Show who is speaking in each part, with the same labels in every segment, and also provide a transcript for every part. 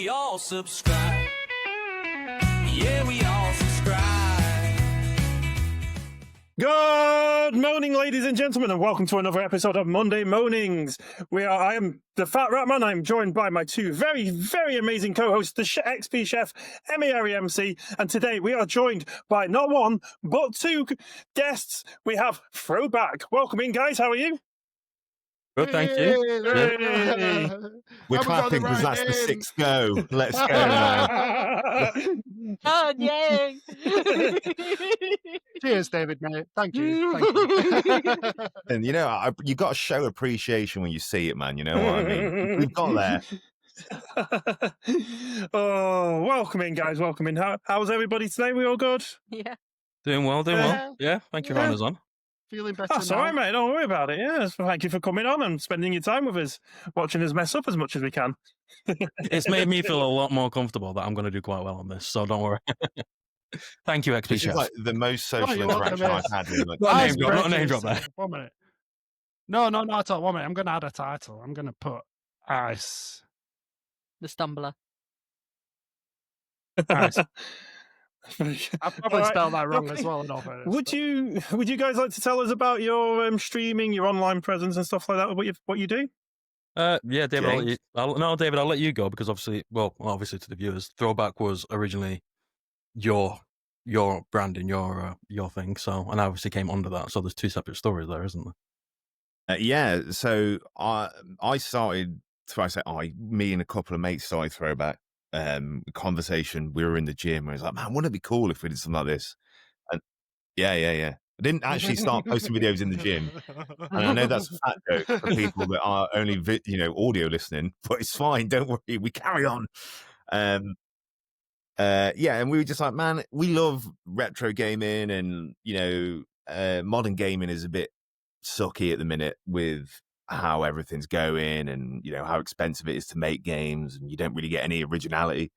Speaker 1: we all subscribe. Yeah, we all subscribe.
Speaker 2: Good morning, ladies and gentlemen, and welcome to another episode of Monday Moanings. I am the Fat Rat Man. I'm joined by my two very, very amazing co-hosts, the XP Chef, Emmy MC, and today we are joined by not one, but two guests. We have Throwback. Welcome in, guys. How are you?
Speaker 3: Good, thank you.
Speaker 2: Hey.
Speaker 4: We're clapping because that's the sixth go. Let's go now.
Speaker 5: Oh, yay!
Speaker 3: Cheers, David, mate. Thank you. Thank you.
Speaker 4: And you know, you got to show appreciation when you see it, man. You know what I mean? We've got there.
Speaker 2: Oh, welcome in, guys. Welcome in. How's everybody today? We all good?
Speaker 5: Yeah.
Speaker 6: Doing well. Yeah, thank you for having us on.
Speaker 3: Feeling better
Speaker 2: That's
Speaker 3: now.
Speaker 2: all right, mate. Don't worry about it. Yeah, thank you for coming on and spending your time with us, watching us mess up as much as we can.
Speaker 6: It's made me feel a lot more comfortable that I'm going to do quite well on this, so don't worry. Thank you, XP
Speaker 4: This
Speaker 6: Chef.
Speaker 4: is like the most social
Speaker 3: you're welcome,
Speaker 4: interaction I've
Speaker 3: mate.
Speaker 4: had in like
Speaker 6: Not a name drop there.
Speaker 3: 1 minute. No, not at all. 1 minute. I'm going to add a title. I'm going to put Ice.
Speaker 5: The Stumbler.
Speaker 3: Ice. I probably
Speaker 2: All right.
Speaker 3: spelled that wrong
Speaker 2: Okay.
Speaker 3: as well. In all fairness,
Speaker 2: Would you guys like to tell us about your streaming, your online presence, and stuff like that? What you do?
Speaker 6: Yeah, David.
Speaker 4: James?
Speaker 6: David, I'll let you go because obviously to the viewers, Throwback was originally your brand and your thing. So, and I obviously came under that. So there's two separate stories there, isn't there?
Speaker 4: yeah. So I started. Me and a couple of mates started Throwback. Conversation. We were in the gym. And I was like, man, wouldn't it be cool if we did something like this? And yeah. I didn't actually start posting videos in the gym. And I know that's a fat joke for people that are only audio listening, but it's fine. Don't worry. We carry on. And we were just like, man, we love retro gaming, and modern gaming is a bit sucky at the minute with how everything's going, and how expensive it is to make games, and you don't really get any originality.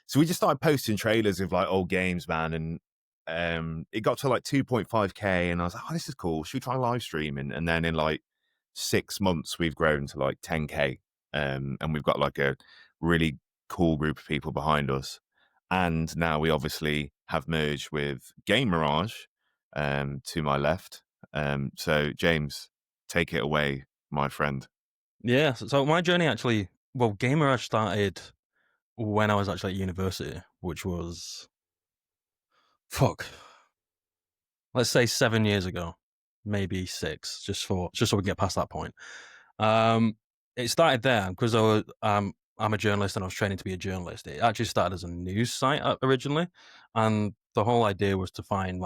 Speaker 4: So we just started posting trailers of like old games, man, and it got to like 2.5k, and I was like, oh, this is cool. Should we try live streaming? And then in like 6 months, we've grown to like 10k, and we've got like a really cool group of people behind us. And now we obviously have merged with Game Mirage to my left. So James, take it away, my friend.
Speaker 6: Yeah. So my journey actually, Game Mirage started when I was actually at university, which was, let's say 7 years ago, maybe 6, just so we can get past that point. It started there because I'm a journalist and I was training to be a journalist. It actually started as a news site originally, and the whole idea was to find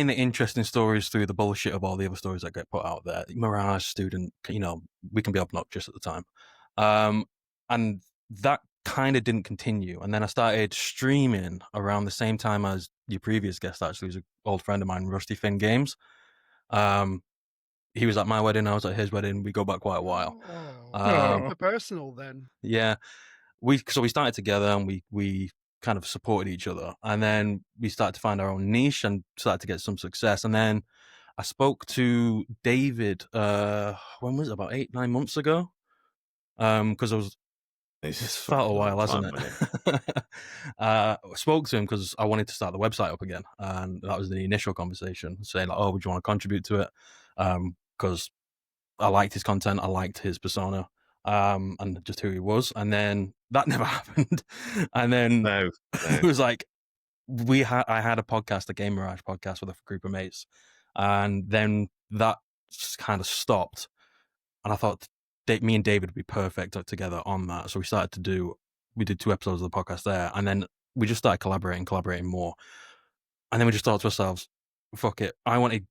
Speaker 6: the interesting stories through the bullshit of all the other stories that get put out there. Mirage, Student, we can be obnoxious at the time. And that kind of didn't continue. And then I started streaming around the same time as your previous guest, actually, who's an old friend of mine, Rusty Finn Games. He was at my wedding, I was at his wedding. We go back quite a while.
Speaker 3: Personal then.
Speaker 6: Yeah. We started together and we kind of supported each other, and then we started to find our own niche and started to get some success. And then I spoke to David when was it, about 8-9 months ago, because it's felt a while, hasn't it? I spoke to him because I wanted to start the website up again, and that was the initial conversation, saying like, oh, would you want to contribute to it? Because I liked his content, I liked his persona, and just who he was. And then that never happened. And then it was like I had a podcast, a Game Mirage podcast with a group of mates, and then that kind of stopped. And I thought me and David would be perfect together on that. So we did 2 episodes of the podcast there, and then we just started collaborating more. And then we just thought to ourselves, fuck it. I wanted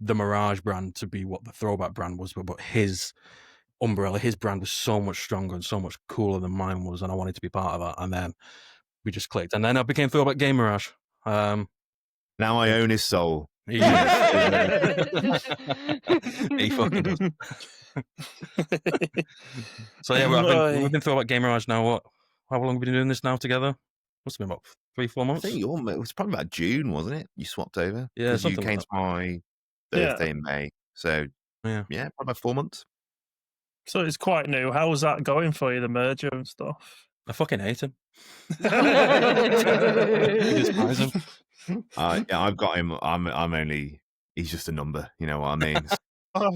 Speaker 6: the Mirage brand to be what the Throwback brand was, but his umbrella, his brand was so much stronger and so much cooler than mine was, and I wanted to be part of that. And then we just clicked, and then I became Throwback Game Mirage.
Speaker 4: Now I own his soul.
Speaker 6: He fucking does. So yeah, we've been Throwback Game Mirage now. How long have we been doing this now together? Must have been about 3-4 months.
Speaker 4: I think it was probably about June, wasn't it? You swapped over.
Speaker 6: Yeah,
Speaker 4: you came to my birthday in May. So yeah, probably about 4 months.
Speaker 2: So it's quite new. How's that going for you, the merger and stuff?
Speaker 6: I fucking hate him. I despise him.
Speaker 4: Yeah, I've got him. I'm only. He's just a number. You know what I mean?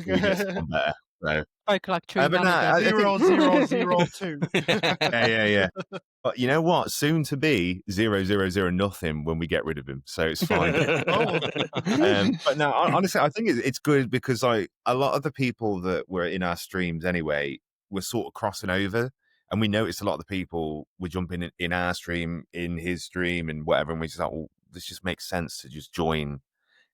Speaker 4: He gets on better. So.
Speaker 5: Spoke like true
Speaker 4: But no,
Speaker 5: manager.
Speaker 4: I think-
Speaker 3: 0-0-0-2.
Speaker 4: yeah. But you know what? Soon to be 0-0-0 nothing when we get rid of him, so it's fine. But no, honestly, I think it's good because a lot of the people that were in our streams anyway were sort of crossing over, and we noticed a lot of the people were jumping in our stream, in his stream, and whatever, and we just thought, well, this just makes sense to just join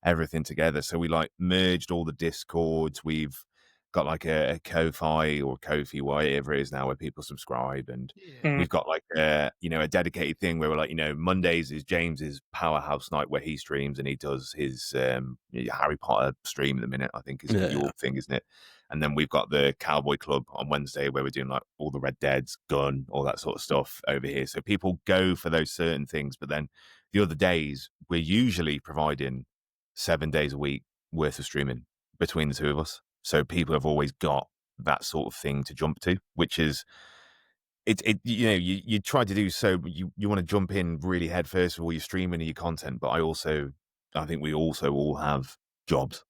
Speaker 4: everything together. So we like merged all the Discords. We've got like a Ko-Fi or Ko-Fi, whatever it is now, where people subscribe, and we've got like a dedicated thing where we're like, Mondays is James's powerhouse night where he streams and he does his Harry Potter stream at the minute, I think is your thing, isn't it? And then we've got the Cowboy Club on Wednesday where we're doing like all the Red Deads, Gun, all that sort of stuff over here. So people go for those certain things, but then the other days we're usually providing 7 days a week worth of streaming between the two of us. So people have always got that sort of thing to jump to, which is you try to do so, but you want to jump in really head first with all your streaming and your content. But I think we also all have jobs,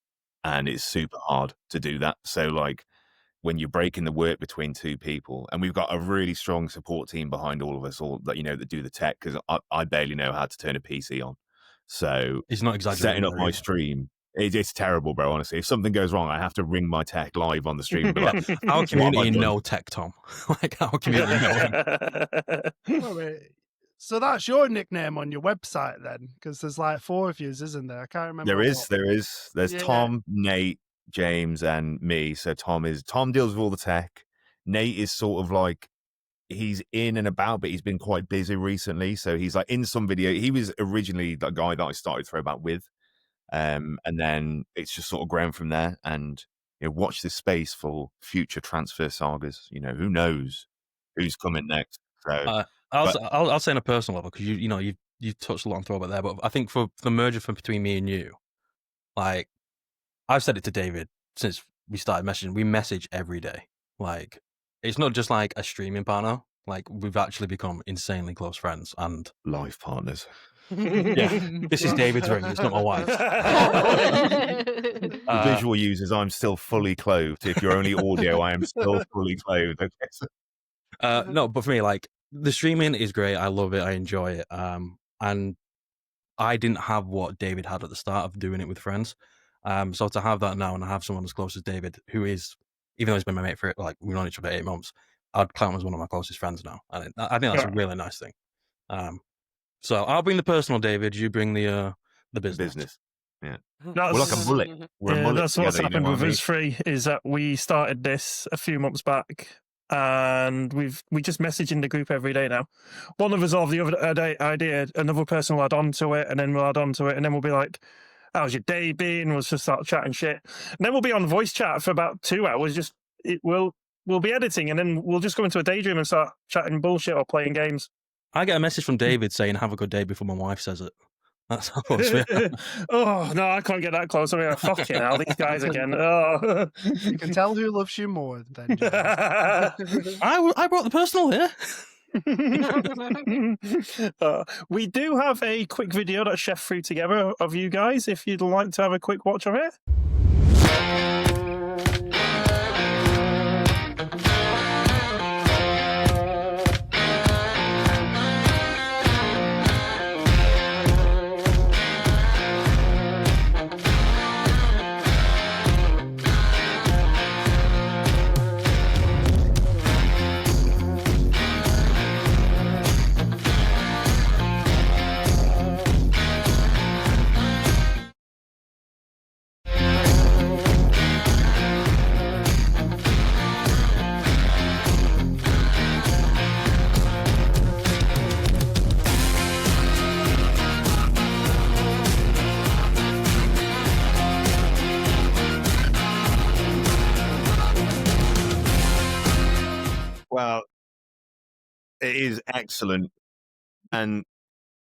Speaker 4: and it's super hard to do that. So like when you're breaking the work between two people, and we've got a really strong support team behind all of us, all that that do the tech, because I barely know how to turn a PC on. So
Speaker 6: He's not exaggerating.
Speaker 4: Setting up my stream. It's terrible, bro. Honestly, if something goes wrong, I have to ring my tech live on the stream. And be like,
Speaker 6: our community know Tech Tom. Like our community know him.
Speaker 3: Oh, wait. So that's your nickname on your website then? Because there's like 4 of yous, isn't there? I can't remember.
Speaker 4: There is. There's
Speaker 3: Yeah.
Speaker 4: Tom, Nate, James, and me. So Tom deals with all the tech. Nate is sort of like, he's in and about, but he's been quite busy recently. So he's like in some video. He was originally the guy that I started Throwback with. And then it's just sort of grown from there. And watch this space for future transfer sagas. Who knows who's coming next. So
Speaker 6: I'll say on a personal level, because you touched a lot on Throwback there, but I think for the merger between me and you, like I've said it to David since we started messaging. We message every day. Like it's not just like a streaming partner. Like we've actually become insanely close friends and
Speaker 4: life partners.
Speaker 6: Yeah, this is David's ring. It's not my wife.
Speaker 4: For visual users, I'm still fully clothed. If you're only audio, I am still fully clothed. Okay.
Speaker 6: No, but for me, like the streaming is great. I love it. I enjoy it. And I didn't have what David had at the start of doing it with friends. So to have that now and I have someone as close as David, who is, even though he's been my mate for like we've known each other 8 months, I'd count him as one of my closest friends now, and I think that's a really nice thing. So I'll bring the personal, David. You bring the business.
Speaker 4: Yeah.
Speaker 2: We're
Speaker 4: like a mullet. We're a mullet
Speaker 2: that's what's
Speaker 4: together,
Speaker 2: happened with
Speaker 4: what I
Speaker 2: us three, is that we started this a few months back, and we just message in the group every day now. One of us will have the other idea, another person will add on to it, and then we'll add on to it, and then we'll be like, how's your day been? We'll just start chatting shit. And then we'll be on voice chat for about 2 hours. We'll be editing, and then we'll just go into a daydream and start chatting bullshit or playing games.
Speaker 6: I get a message from David saying, have a good day before my wife says it. That's how close we are.
Speaker 2: Oh, no, I can't get that close. I mean, fucking hell, these guys again. Oh.
Speaker 3: You can tell who loves you more than James.
Speaker 6: I brought the personal here.
Speaker 2: We do have a quick video that Chef threw together of you guys, if you'd like to have a quick watch of it.
Speaker 4: Well, it is excellent. And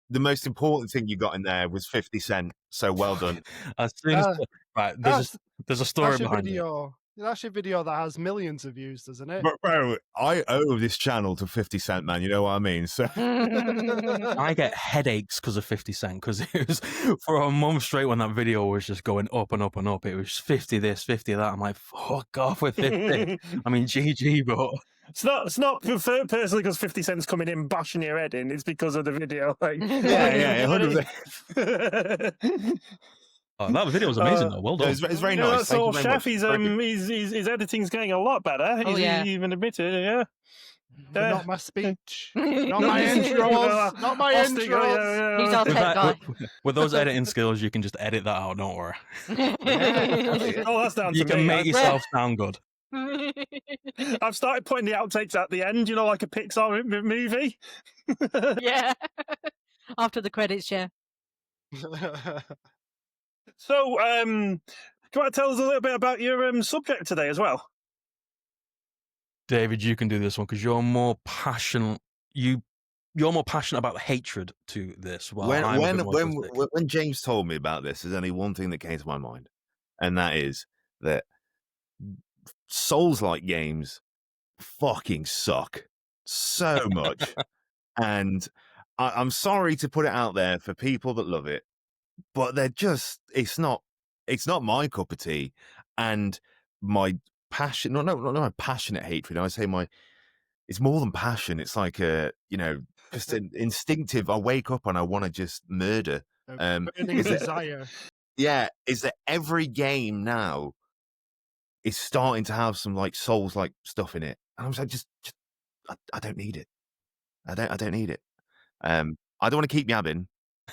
Speaker 4: the most important thing you got in there was 50 Cent. So well done.
Speaker 6: As soon as right, there's a story
Speaker 3: That's your
Speaker 6: behind it.
Speaker 3: video. That's your video that has millions of views, doesn't it?
Speaker 4: But bro, I owe this channel to 50 Cent, man. You know what I mean? So
Speaker 6: I get headaches because of 50 Cent, because it was for a month straight when that video was just going up and up and up. It was 50 this, 50 that. I'm like, fuck off with 50. I mean, GG, but
Speaker 2: It's not personally because 50 Cent's coming in bashing your head in. It's because of the video. Like,
Speaker 4: yeah, 100%.
Speaker 6: oh, that video was amazing though. Well done.
Speaker 4: It's very
Speaker 2: Yeah,
Speaker 4: nice.
Speaker 2: that's
Speaker 4: Thank
Speaker 2: all,
Speaker 4: you very
Speaker 2: Chef.
Speaker 4: much.
Speaker 2: His editing's getting a lot better.
Speaker 5: Oh, yeah.
Speaker 2: He even admitted it, yeah.
Speaker 3: But not my speech. Not
Speaker 2: Not
Speaker 3: my
Speaker 2: his-
Speaker 3: intros. Not my
Speaker 2: Austin,
Speaker 3: intros.
Speaker 5: He's our
Speaker 6: With,
Speaker 5: tech guy.
Speaker 6: with those editing skills, you can just edit that out. Don't worry.
Speaker 2: Oh, that's down
Speaker 6: You
Speaker 2: to
Speaker 6: can
Speaker 2: me.
Speaker 6: make yourself sound good.
Speaker 2: I've started putting the outtakes at the end, like a Pixar movie.
Speaker 5: Yeah. After the credits, yeah.
Speaker 2: So, do you want to tell us a little bit about your subject today as well?
Speaker 6: David, you can do this one because you're more passionate. You're more passionate about hatred to this. While I'm a bit more simplistic.
Speaker 4: When James told me about this, there's only one thing that came to my mind, and that is that Souls-like games fucking suck so much. And I'm sorry to put it out there for people that love it, but they're just it's not my cup of tea. And my passion, not my passionate hatred, I say it's more than passion. It's like just an instinctive. I wake up and I want to just murder.
Speaker 3: Burning
Speaker 4: is it-
Speaker 3: desire.
Speaker 4: Yeah, is that every game now is starting to have some like Souls-like stuff in it, and I was like, I don't need it. I don't need it. I don't want to keep yabbing,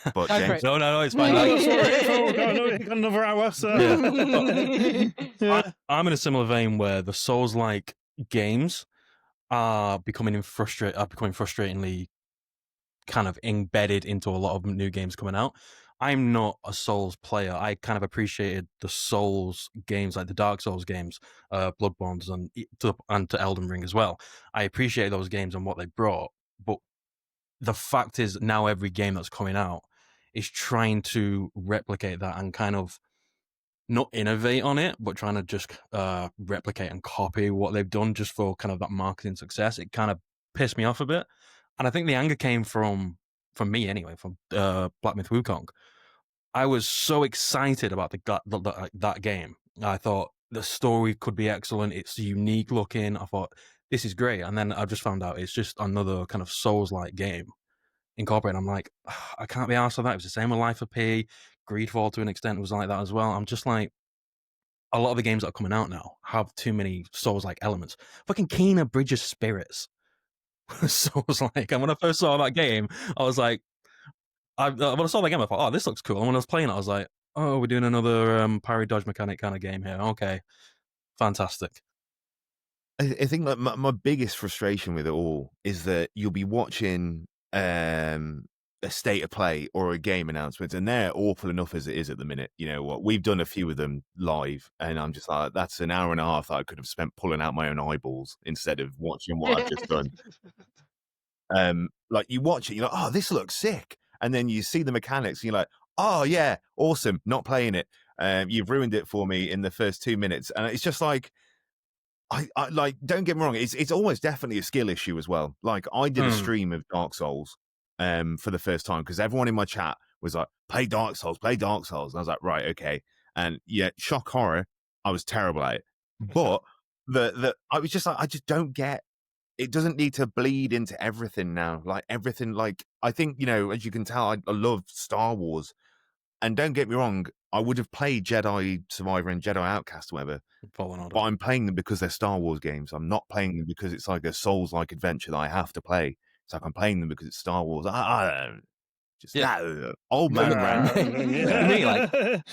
Speaker 4: but
Speaker 5: Go for
Speaker 4: James,
Speaker 5: it.
Speaker 6: No, it's fine.
Speaker 2: No, sorry, we've got another hour, so... Yeah.
Speaker 6: I'm in a similar vein where the Souls-like games are becoming frustratingly kind of embedded into a lot of new games coming out. I'm not a Souls player. I kind of appreciated the Souls games, like the Dark Souls games, Bloodborne's, and to Elden Ring as well. I appreciate those games and what they brought, but the fact is now every game that's coming out is trying to replicate that and kind of not innovate on it, but trying to just replicate and copy what they've done just for kind of that marketing success. It kind of pissed me off a bit. And I think the anger came from me anyway, from Black Myth Wukong. I was so excited about that game. I thought the story could be excellent. It's unique looking. I thought, this is great. And then I just found out it's just another kind of Souls-like game incorporated. I'm like, I can't be arsed with that. It was the same with Life of P. Greedfall to an extent was like that as well. I'm just like, a lot of the games that are coming out now have too many Souls-like elements. Fucking Kena Bridge of Spirits. Souls-like. And when I first saw that game, I was like, when I saw that game, I thought, oh, this looks cool. And when I was playing it, I was like, oh, we're doing another parry dodge mechanic kind of game here. Okay, fantastic.
Speaker 4: I think that my biggest frustration with it all is that you'll be watching a state of play or a game announcement, and they're awful enough as it is at the minute. You know what? We've done a few of them live, and I'm just like, that's an hour and a half that I could have spent pulling out my own eyeballs instead of watching what I've just done. Like you watch it, you're like, oh, this looks sick. And then you see the mechanics, and you're like, oh yeah, awesome, not playing it. You've ruined it for me in the first 2 minutes. And it's just like, I like, don't get me wrong, it's almost definitely a skill issue as well. Like I did a stream of Dark Souls for the first time because everyone in my chat was like, play Dark Souls. And I was like, right, okay. And yeah, shock horror, I was terrible at it. But I was just like, I just don't get, it doesn't need to bleed into everything now. Like everything, like I think, as you can tell, I love Star Wars. And don't get me wrong, I would have played Jedi Survivor and Jedi Outcast or whatever.
Speaker 6: Fallen Order.
Speaker 4: But I'm playing them because they're Star Wars games. I'm not playing them because it's like a Souls-like adventure that I have to play. It's like I'm playing them because it's Star Wars. I don't know. Just old man rant.
Speaker 6: For me, like,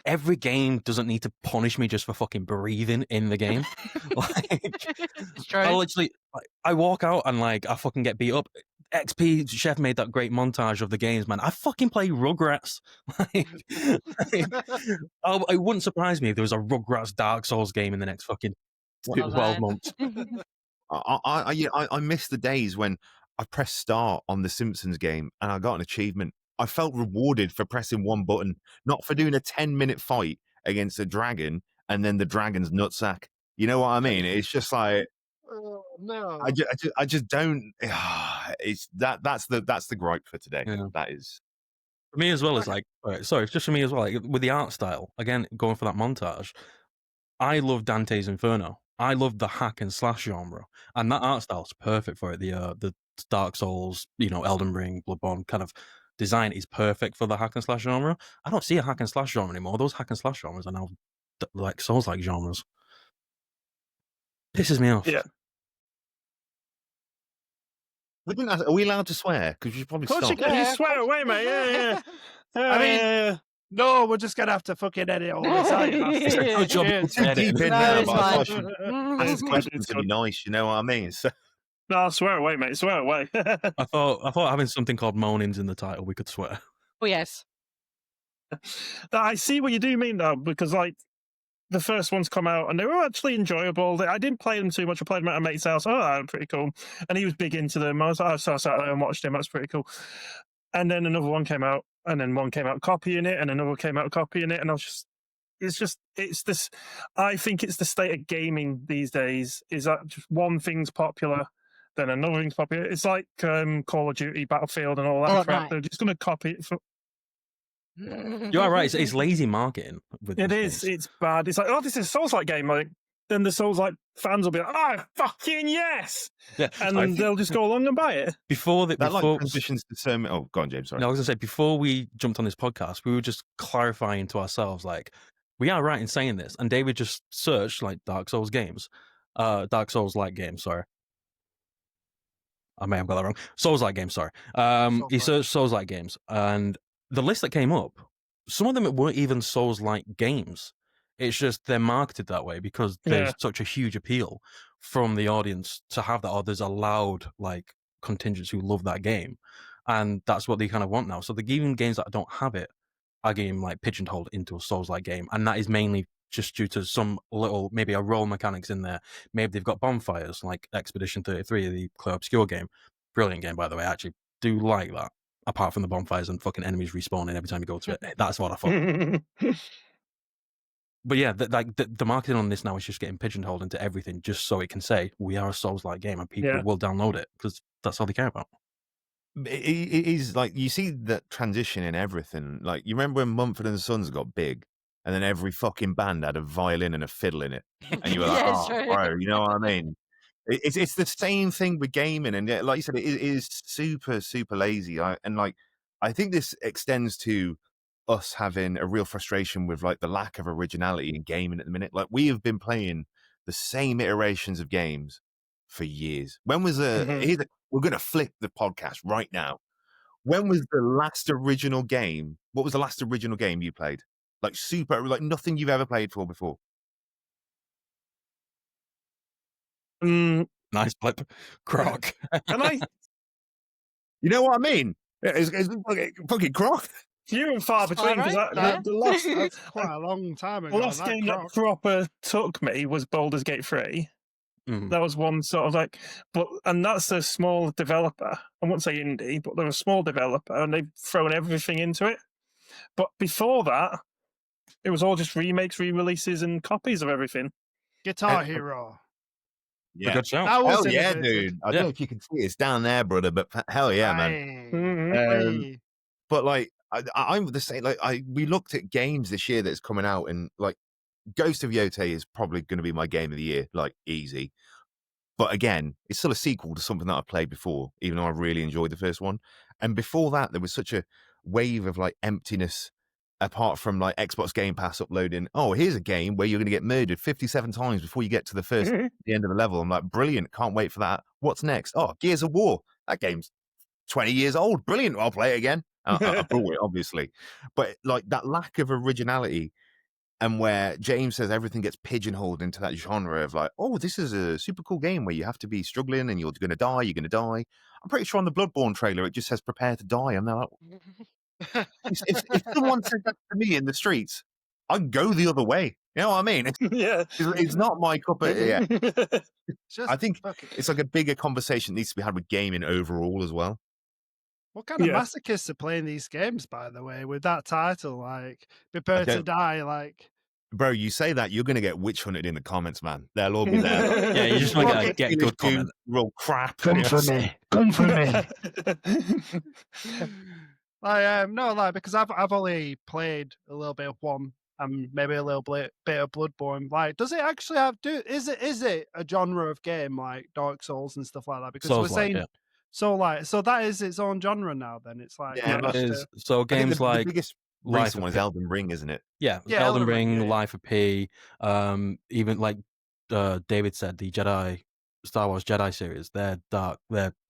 Speaker 6: every game doesn't need to punish me just for fucking breathing in the game. Like,
Speaker 5: It's true.
Speaker 6: I literally, I walk out and like I fucking get beat up. XP Chef made that great montage of the games, man. I fucking play Rugrats. It wouldn't surprise me if there was a Rugrats Dark Souls game in the next fucking 12 months.
Speaker 4: I miss the days when I pressed start on the Simpsons game and I got an achievement. I felt rewarded for pressing one button, not for doing a 10-minute fight against a dragon and then the dragon's nutsack. You know what I mean? It's just like
Speaker 3: Oh, no.
Speaker 4: I just don't. It's that's the gripe for today.
Speaker 6: Yeah.
Speaker 4: That is.
Speaker 6: For me as well as like, sorry, just for me as well, like, with the art style, again, going for that montage, I love Dante's Inferno. I love the hack and slash genre, and that art style is perfect for it. The Dark Souls, Elden Ring, Bloodborne kind of design is perfect for the hack and slash genre. I don't see a hack and slash genre anymore. Those hack and slash genres are now like Souls-like genres. Pisses me off.
Speaker 2: Yeah.
Speaker 4: Are we allowed to swear? Because you should probably
Speaker 2: Of course
Speaker 4: stop.
Speaker 2: you can.
Speaker 3: Yeah,
Speaker 2: You swear away, mate. Yeah.
Speaker 3: I mean,
Speaker 2: Yeah.
Speaker 3: No, we're just gonna have to fucking edit all this out.
Speaker 6: It's a good job
Speaker 3: Cheers.
Speaker 6: to
Speaker 4: Too
Speaker 6: edit.
Speaker 4: deep in
Speaker 5: No,
Speaker 4: there,
Speaker 5: it's
Speaker 4: but I
Speaker 5: fine.
Speaker 4: should
Speaker 2: It's
Speaker 4: ask
Speaker 2: good,
Speaker 4: questions
Speaker 2: it's
Speaker 4: to be
Speaker 2: good.
Speaker 4: nice. You know what I mean? So,
Speaker 2: No, swear away, mate. Swear away.
Speaker 6: I thought having something called Moanings in the title, we could swear.
Speaker 5: Oh, yes.
Speaker 2: I see what you do mean, though, because, like, the first ones come out and they were actually enjoyable. I didn't play them too much. I played them at a mate's house. Oh, that was pretty cool. And he was big into them. I was like, so I sat there and watched him. That's pretty cool. And then another one came out, and then one came out copying it, and another came out copying it. And I was it's this. I think it's the state of gaming these days, is that just one thing's popular, then another thing's popular. It's like Call of Duty, Battlefield, and all that
Speaker 5: Fortnite.
Speaker 2: crap. They're just going to copy it.
Speaker 6: You are right. It's lazy marketing. With
Speaker 2: It
Speaker 6: these
Speaker 2: is.
Speaker 6: things.
Speaker 2: It's bad. It's like, oh, this is a Souls-like game. Like, then the Souls-like fans will be like, oh, fucking yes,
Speaker 6: Yeah,
Speaker 2: and
Speaker 4: I think-
Speaker 2: they'll just go along and buy it.
Speaker 6: before
Speaker 4: that like transitions to so many. Oh, go on, James. Sorry.
Speaker 6: No, I was gonna say, before we jumped on this podcast, we were just clarifying to ourselves, like, we are right in saying this. And David just searched like Dark Souls games, Dark Souls like games. Sorry, I may have got that wrong. Souls like games. Sorry. He
Speaker 3: Souls-like.
Speaker 6: searched Souls like games, and the list that came up, some of them weren't even Souls like games. It's just they're marketed that way because there's
Speaker 2: Yeah.
Speaker 6: such a huge appeal from the audience to have that. Or there's a loud like contingents who love that game, and that's what they kind of want now. So the even games that don't have it are getting like pigeonholed into a Souls-like game, and that is mainly just due to some little, maybe a role mechanics in there. Maybe they've got bonfires like Expedition 33, the Clear Obscure game. Brilliant game, by the way. I actually do like that. Apart from the bonfires and fucking enemies respawning every time you go to it, that's what I thought. But yeah, the marketing on this now is just getting pigeonholed into everything, just so it can say we are a Souls-like game, and people
Speaker 2: Yeah.
Speaker 6: will download it because that's all they care about.
Speaker 4: It is like you see that transition in everything. Like you remember when Mumford and Sons got big, and then every fucking band had a violin and a fiddle in it, and you were like,
Speaker 5: Yeah, it's
Speaker 4: "Oh,
Speaker 5: true.
Speaker 4: bro," you know what I mean? It's the same thing with gaming, and like you said, it is super lazy. I think this extends to us having a real frustration with like the lack of originality in gaming at the minute. Like we have been playing the same iterations of games for years. When was
Speaker 2: Mhm.
Speaker 4: we're going to flip the podcast right now. When was the last original game? What was the last original game you played? Like nothing you've ever played for before.
Speaker 6: Nice flip, Croc.
Speaker 2: And I
Speaker 4: You know what I mean? It's fucking Croc.
Speaker 2: few and far between, because
Speaker 5: Alright, yeah.
Speaker 2: the last
Speaker 3: That's quite a long time
Speaker 2: the
Speaker 3: ago.
Speaker 2: last
Speaker 3: that
Speaker 2: game that
Speaker 3: Croc.
Speaker 2: proper took me was Baldur's Gate 3.
Speaker 6: Mhm.
Speaker 2: That was one sort of like, and that's a small developer. I won't say indie, but they're a small developer, and they've thrown everything into it. But before that, it was all just remakes, re-releases, and copies of everything.
Speaker 3: Guitar
Speaker 4: And-
Speaker 3: Hero.
Speaker 6: A good shout.
Speaker 3: That was
Speaker 4: Hell yeah,
Speaker 3: innovative.
Speaker 4: dude. I don't know if you can see it. It's down there, brother, but hell yeah, man.
Speaker 3: Aye.
Speaker 2: Mhm.
Speaker 3: Aye.
Speaker 4: But like, I'm the same. Like, we looked at games this year that's coming out, and like, Ghost of Yotei is probably going to be my game of the year, like easy. But again, it's still a sequel to something that I've played before, even though I really enjoyed the first one. And before that, there was such a wave of like emptiness, apart from like Xbox Game Pass uploading. Oh, here's a game where you're going to get murdered 57 times before you get to the end of the level. I'm like, brilliant! Can't wait for that. What's next? Oh, Gears of War. That game's 20 years old. Brilliant! I'll play it again. I bought it, obviously, but like that lack of originality. And where James says everything gets pigeonholed into that genre of like, oh, this is a super cool game where you have to be struggling and you're going to die, you're going to die. I'm pretty sure on the Bloodborne trailer, it just says prepare to die. I'm like, if someone said that to me in the streets, I'd go the other way. You know what I mean?
Speaker 2: Yeah.
Speaker 4: It's not my cup of yeah.
Speaker 3: Just
Speaker 4: I think
Speaker 3: fucking-
Speaker 4: it's like a bigger conversation that needs to be had with gaming overall as well.
Speaker 3: What kind of
Speaker 2: Yeah.
Speaker 3: masochists are playing these games, by the way, with that title? Like, prepare to
Speaker 4: don't-
Speaker 3: die. Like,
Speaker 4: Bro, you say that, you're going to get witch hunted in the comments, man. They'll all be there.
Speaker 6: Yeah, you just want to
Speaker 4: Fucking
Speaker 6: get good comment.
Speaker 4: Roll crap.
Speaker 3: Come for me. Come for me. Because I've only played a little bit of one and maybe a little bit of Bloodborne. Like, does it actually have is it a genre of game like Dark Souls and stuff like that? Because we're saying
Speaker 6: yeah.
Speaker 3: so that is its own genre now. Then it's like
Speaker 4: Yeah,
Speaker 3: not
Speaker 4: it
Speaker 3: just
Speaker 6: So
Speaker 4: I think
Speaker 6: games
Speaker 4: the
Speaker 6: like
Speaker 4: biggest
Speaker 6: Life
Speaker 4: recent
Speaker 6: of
Speaker 4: one is
Speaker 6: Pi-
Speaker 4: Elden Ring, isn't it?
Speaker 6: yeah,
Speaker 3: Yeah,
Speaker 6: Elden
Speaker 3: Elden Ring,
Speaker 6: Ring,
Speaker 3: yeah.
Speaker 6: Life of P, even like David said, the Star Wars Jedi series, they're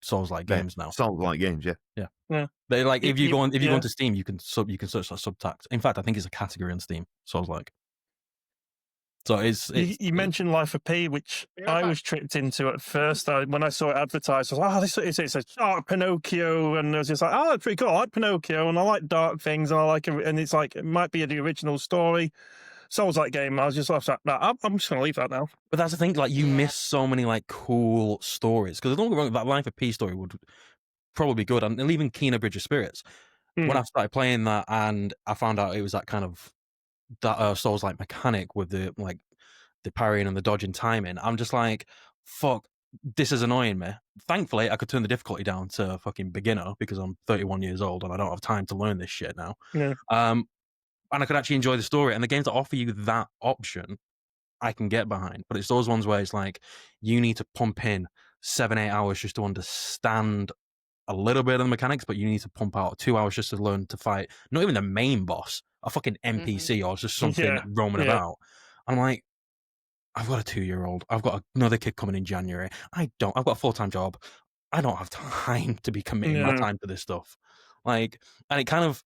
Speaker 6: Souls-like games now.
Speaker 4: Souls-like games, yeah.
Speaker 2: Yeah.
Speaker 6: They like if you go on
Speaker 2: yeah.
Speaker 6: into Steam, you can search that subtext. In fact, I think it's a category on Steam. Souls-like. So it's
Speaker 2: You mentioned Life of P, which I was tricked into at first. When I saw it advertised, I was like, "Oh, it's a dark Pinocchio," and I was just like, "Oh, it's pretty cool. I like Pinocchio, and I like dark things, and I like it." And it's like it might be the original story, Souls-like game. I was just like, "No, I'm just gonna leave that now."
Speaker 6: But that's the thing, like you miss so many like cool stories. Because don't get me wrong, that Life of P story would probably be good, and even Kena Bridge of Spirits. When I started playing that, and I found out it was that kind of that Souls-like mechanic with the parrying and the dodging timing, I'm just like, fuck, this is annoying me. Thankfully, I could turn the difficulty down to fucking beginner because I'm 31 years old and I don't have time to learn this shit now.
Speaker 2: Yeah.
Speaker 6: And I could actually enjoy the story. And the games that offer you that option, I can get behind. But it's those ones where it's like you need to pump in 7-8 hours just to understand a little bit of the mechanics, but you need to pump out 2 hours just to learn to fight not even the main boss, a fucking NPC or just something roaming about. I'm like, I've got a 2-year-old. I've got another kid coming in January. I've got a full-time job. I don't have time to be committing my time to this stuff. Like, and it kind of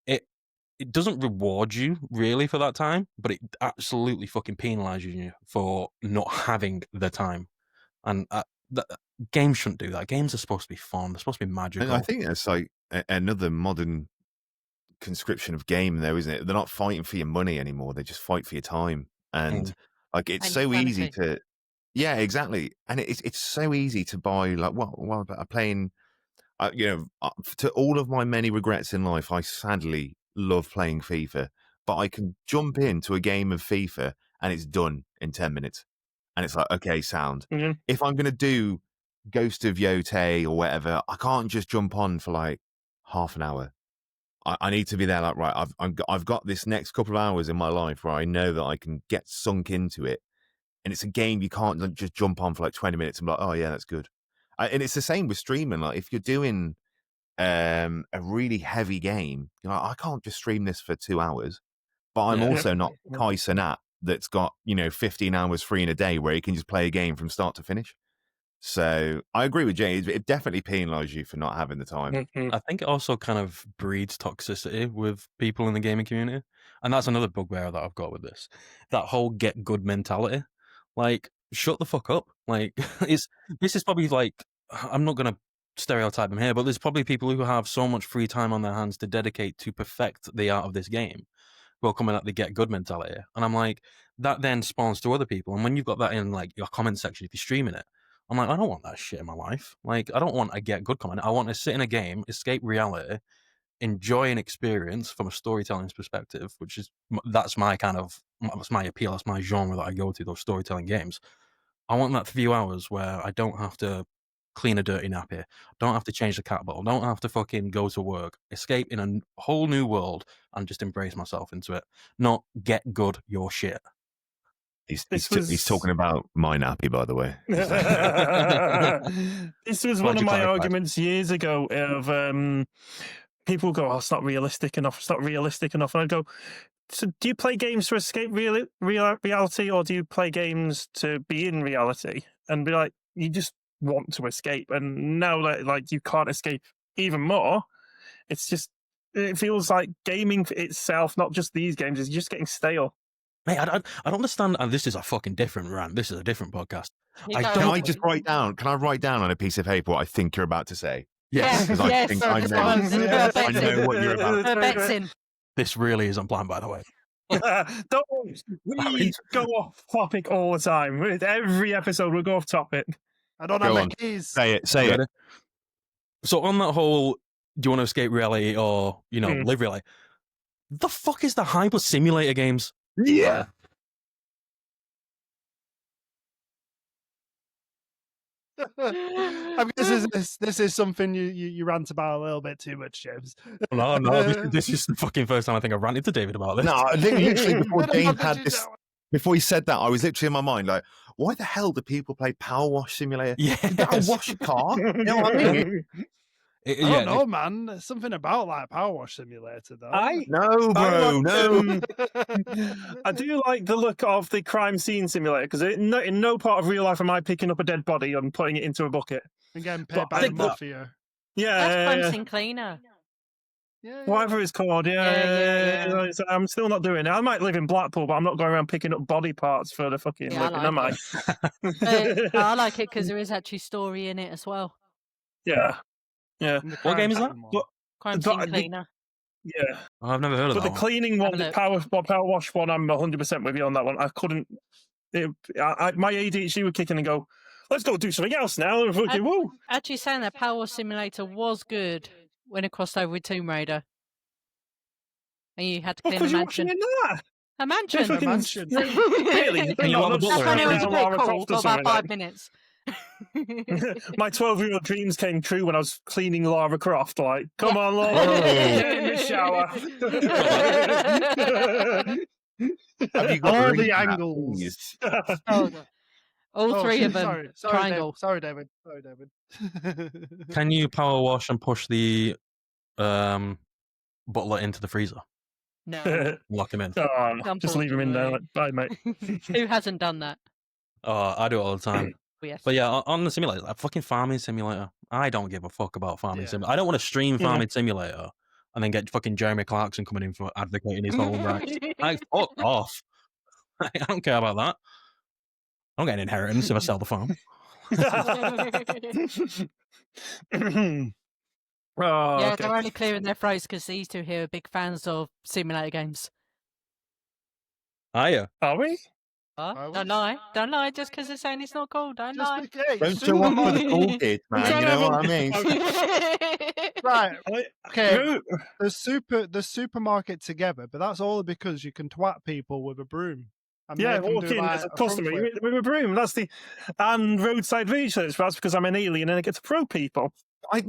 Speaker 6: it doesn't reward you really for that time, but it absolutely fucking penalizes you for not having the time. And games shouldn't do that. Games are supposed to be fun. They're supposed to be magical.
Speaker 4: And I think that's like another modern conscription of game, though, isn't it? They're not fighting for your money anymore. They just fight for your time. And like it's
Speaker 5: And
Speaker 4: so easy
Speaker 5: sanity.
Speaker 4: to, yeah, exactly. And it's so easy to buy. Like, what I'm playing. To all of my many regrets in life, I sadly love playing FIFA, but I can jump into a game of FIFA and it's done in 10 minutes. And it's like, okay, sound.
Speaker 2: Mm-hmm.
Speaker 4: If I'm going to do Ghost of Yotei or whatever, I can't just jump on for like half an hour. I need to be there like, right, I've got this next couple of hours in my life where I know that I can get sunk into it. And it's a game you can't just jump on for like 20 minutes and be like, oh yeah, that's good. And it's the same with streaming. Like if you're doing a really heavy game, you're like, I can't just stream this for 2 hours. But I'm also not Kai Cenat that's got 15 hours free in a day where he can just play a game from start to finish. So I agree with Jay. It definitely penalizes you for not having the time.
Speaker 6: I think it also kind of breeds toxicity with people in the gaming community. And that's another bugbear that I've got with this. That whole get good mentality. Like, shut the fuck up. Like, this is probably like, I'm not going to stereotype them here, but there's probably people who have so much free time on their hands to dedicate to perfect the art of this game who are coming at the get good mentality. And I'm like, that then spawns to other people. And when you've got that in like your comment section, if you're streaming it, I'm like, I don't want that shit in my life. Like, I don't want a get good comment. I want to sit in a game, escape reality, enjoy an experience from a storytelling perspective, which is that's my appeal. That's my genre that I go to, those storytelling games. I want that few hours where I don't have to clean a dirty nappy, don't have to change the cat bowl, don't have to fucking go to work, escape in a whole new world and just embrace myself into it. Not get good your shit.
Speaker 4: He's talking about my nappy, by the way.
Speaker 2: This was one of my arguments years ago of people go, oh, it's not realistic enough. It's not realistic enough. And I'd go, so do you play games to escape reality or do you play games to be in reality? And be like, you just want to escape. And now that like you can't escape even more, it's just, it feels like gaming itself, not just these games, is just getting stale.
Speaker 6: Mate, I don't understand. And this is a fucking different rant. This is a different podcast.
Speaker 4: Can I just write down? Can I write down on a piece of paper what I think you're about to say?
Speaker 6: Yes,
Speaker 4: because I think I know what you're about to say.
Speaker 6: This really isn't planned, by the way.
Speaker 2: Don't we go off topic all the time. With every episode, we'll go off topic.
Speaker 3: I don't know my keys.
Speaker 4: Say it.
Speaker 6: So on that whole, do you want to escape reality or live reality? The fuck is the hyper simulator games?
Speaker 4: Yeah.
Speaker 3: I mean, this is something you rant about a little bit too much, James.
Speaker 6: No, this is the fucking first time I think I've ranted to David about this.
Speaker 4: No, literally before
Speaker 3: But
Speaker 4: James
Speaker 3: how
Speaker 4: had
Speaker 3: did you
Speaker 4: this,
Speaker 3: know?
Speaker 4: before he said that, I was literally in my mind like, why the hell do people play Power Wash Simulator? You gotta
Speaker 6: Yes.
Speaker 4: wash a car. You know what I mean?
Speaker 3: I don't know, man. There's something about like Power Wash Simulator, though.
Speaker 4: No, bro, no.
Speaker 2: I do like the look of the crime scene simulator because in no part of real life am I picking up a dead body and putting it into a bucket.
Speaker 3: And getting
Speaker 2: But
Speaker 3: paid by
Speaker 2: I
Speaker 3: the
Speaker 2: think that-
Speaker 3: mafia.
Speaker 5: That's crime
Speaker 2: Yeah,
Speaker 5: scene cleaner.
Speaker 3: Yeah,
Speaker 2: whatever it's called.
Speaker 5: Yeah.
Speaker 2: Yeah. I'm still not doing it. I might live in Blackpool, but I'm not going around picking up body parts for the fucking
Speaker 5: Yeah, I
Speaker 2: living,
Speaker 5: like
Speaker 2: am I?
Speaker 5: I like it because there is actually story in it as well.
Speaker 2: Yeah.
Speaker 3: And the
Speaker 6: What game is
Speaker 3: crime
Speaker 6: that?
Speaker 3: scene one.
Speaker 2: But-
Speaker 5: Crime
Speaker 2: But
Speaker 5: scene cleaner.
Speaker 2: Yeah.
Speaker 6: I've never heard of
Speaker 2: But
Speaker 6: that
Speaker 2: the
Speaker 6: one.
Speaker 2: cleaning
Speaker 5: Have
Speaker 2: one,
Speaker 5: a
Speaker 2: the
Speaker 5: look.
Speaker 2: power wash one, I'm 100% with you on that one. I couldn't. My ADHD would kick in and go, let's go do something else now. And fucking, woo.
Speaker 5: Actually, saying that Power Wash Simulator was good when it crossed over with Tomb Raider. And you had to
Speaker 2: Of
Speaker 5: clean
Speaker 2: course,
Speaker 5: a
Speaker 2: you're watching
Speaker 5: mansion.
Speaker 2: it now.
Speaker 5: A mansion.
Speaker 2: Fucking-
Speaker 3: mansion.
Speaker 2: Really?
Speaker 6: Can you
Speaker 2: Not
Speaker 6: have a
Speaker 2: just
Speaker 6: butler
Speaker 5: That's when it
Speaker 6: in
Speaker 5: was a
Speaker 2: down
Speaker 5: bit
Speaker 2: Lara
Speaker 5: cool
Speaker 2: Croft
Speaker 5: for
Speaker 2: or
Speaker 5: about
Speaker 2: something
Speaker 5: 5
Speaker 2: like
Speaker 5: minutes.
Speaker 2: My 12-year-old dreams came true when I was cleaning Lara Croft. Like, come on, Laura,
Speaker 4: Oh.
Speaker 2: get in the shower.
Speaker 4: Have you got
Speaker 3: All
Speaker 4: ring
Speaker 3: the
Speaker 4: for that,
Speaker 3: angles.
Speaker 4: please?
Speaker 5: Oh, God. All
Speaker 3: Oh,
Speaker 5: three
Speaker 3: shit,
Speaker 5: of them.
Speaker 3: Sorry,
Speaker 5: Triangle.
Speaker 3: David. Sorry, David.
Speaker 6: Can you power wash and push the butler into the freezer?
Speaker 5: No.
Speaker 6: Lock him in.
Speaker 2: Oh, just leave him in there. Like, bye, mate.
Speaker 5: Who hasn't done that?
Speaker 6: Oh, I do it all the time.
Speaker 5: Yes.
Speaker 6: But yeah, on the simulator, like fucking farming simulator, I don't give a fuck about farming
Speaker 3: Yeah.
Speaker 6: simulator. I don't want to stream
Speaker 2: Yeah.
Speaker 6: farming simulator and then get fucking Jeremy Clarkson coming in for advocating his own rights. Like, fuck off. I don't care about that. I don't get an inheritance if I sell the farm.
Speaker 2: Oh,
Speaker 5: Yeah,
Speaker 2: okay.
Speaker 5: they're only clearing their throats because these two here are big fans of simulator games.
Speaker 6: Are you?
Speaker 2: Are we?
Speaker 3: Are we?
Speaker 5: Don't lie. Don't lie just because they're saying it's not cool. Don't
Speaker 3: Just
Speaker 5: lie.
Speaker 3: because,
Speaker 4: Don't show up for the cool
Speaker 3: supermarket.
Speaker 4: kids, man. You know what I mean?
Speaker 3: Right. Okay.
Speaker 2: Who-
Speaker 3: The supermarket together, but that's all because you can twat people with a broom. And
Speaker 2: Yeah,
Speaker 3: make them
Speaker 2: walk
Speaker 3: do,
Speaker 2: in
Speaker 3: like,
Speaker 2: as a
Speaker 3: a front
Speaker 2: customer
Speaker 3: flip.
Speaker 2: with a broom. That's the and roadside research. That's because I'm an alien and I get to pro people.
Speaker 4: I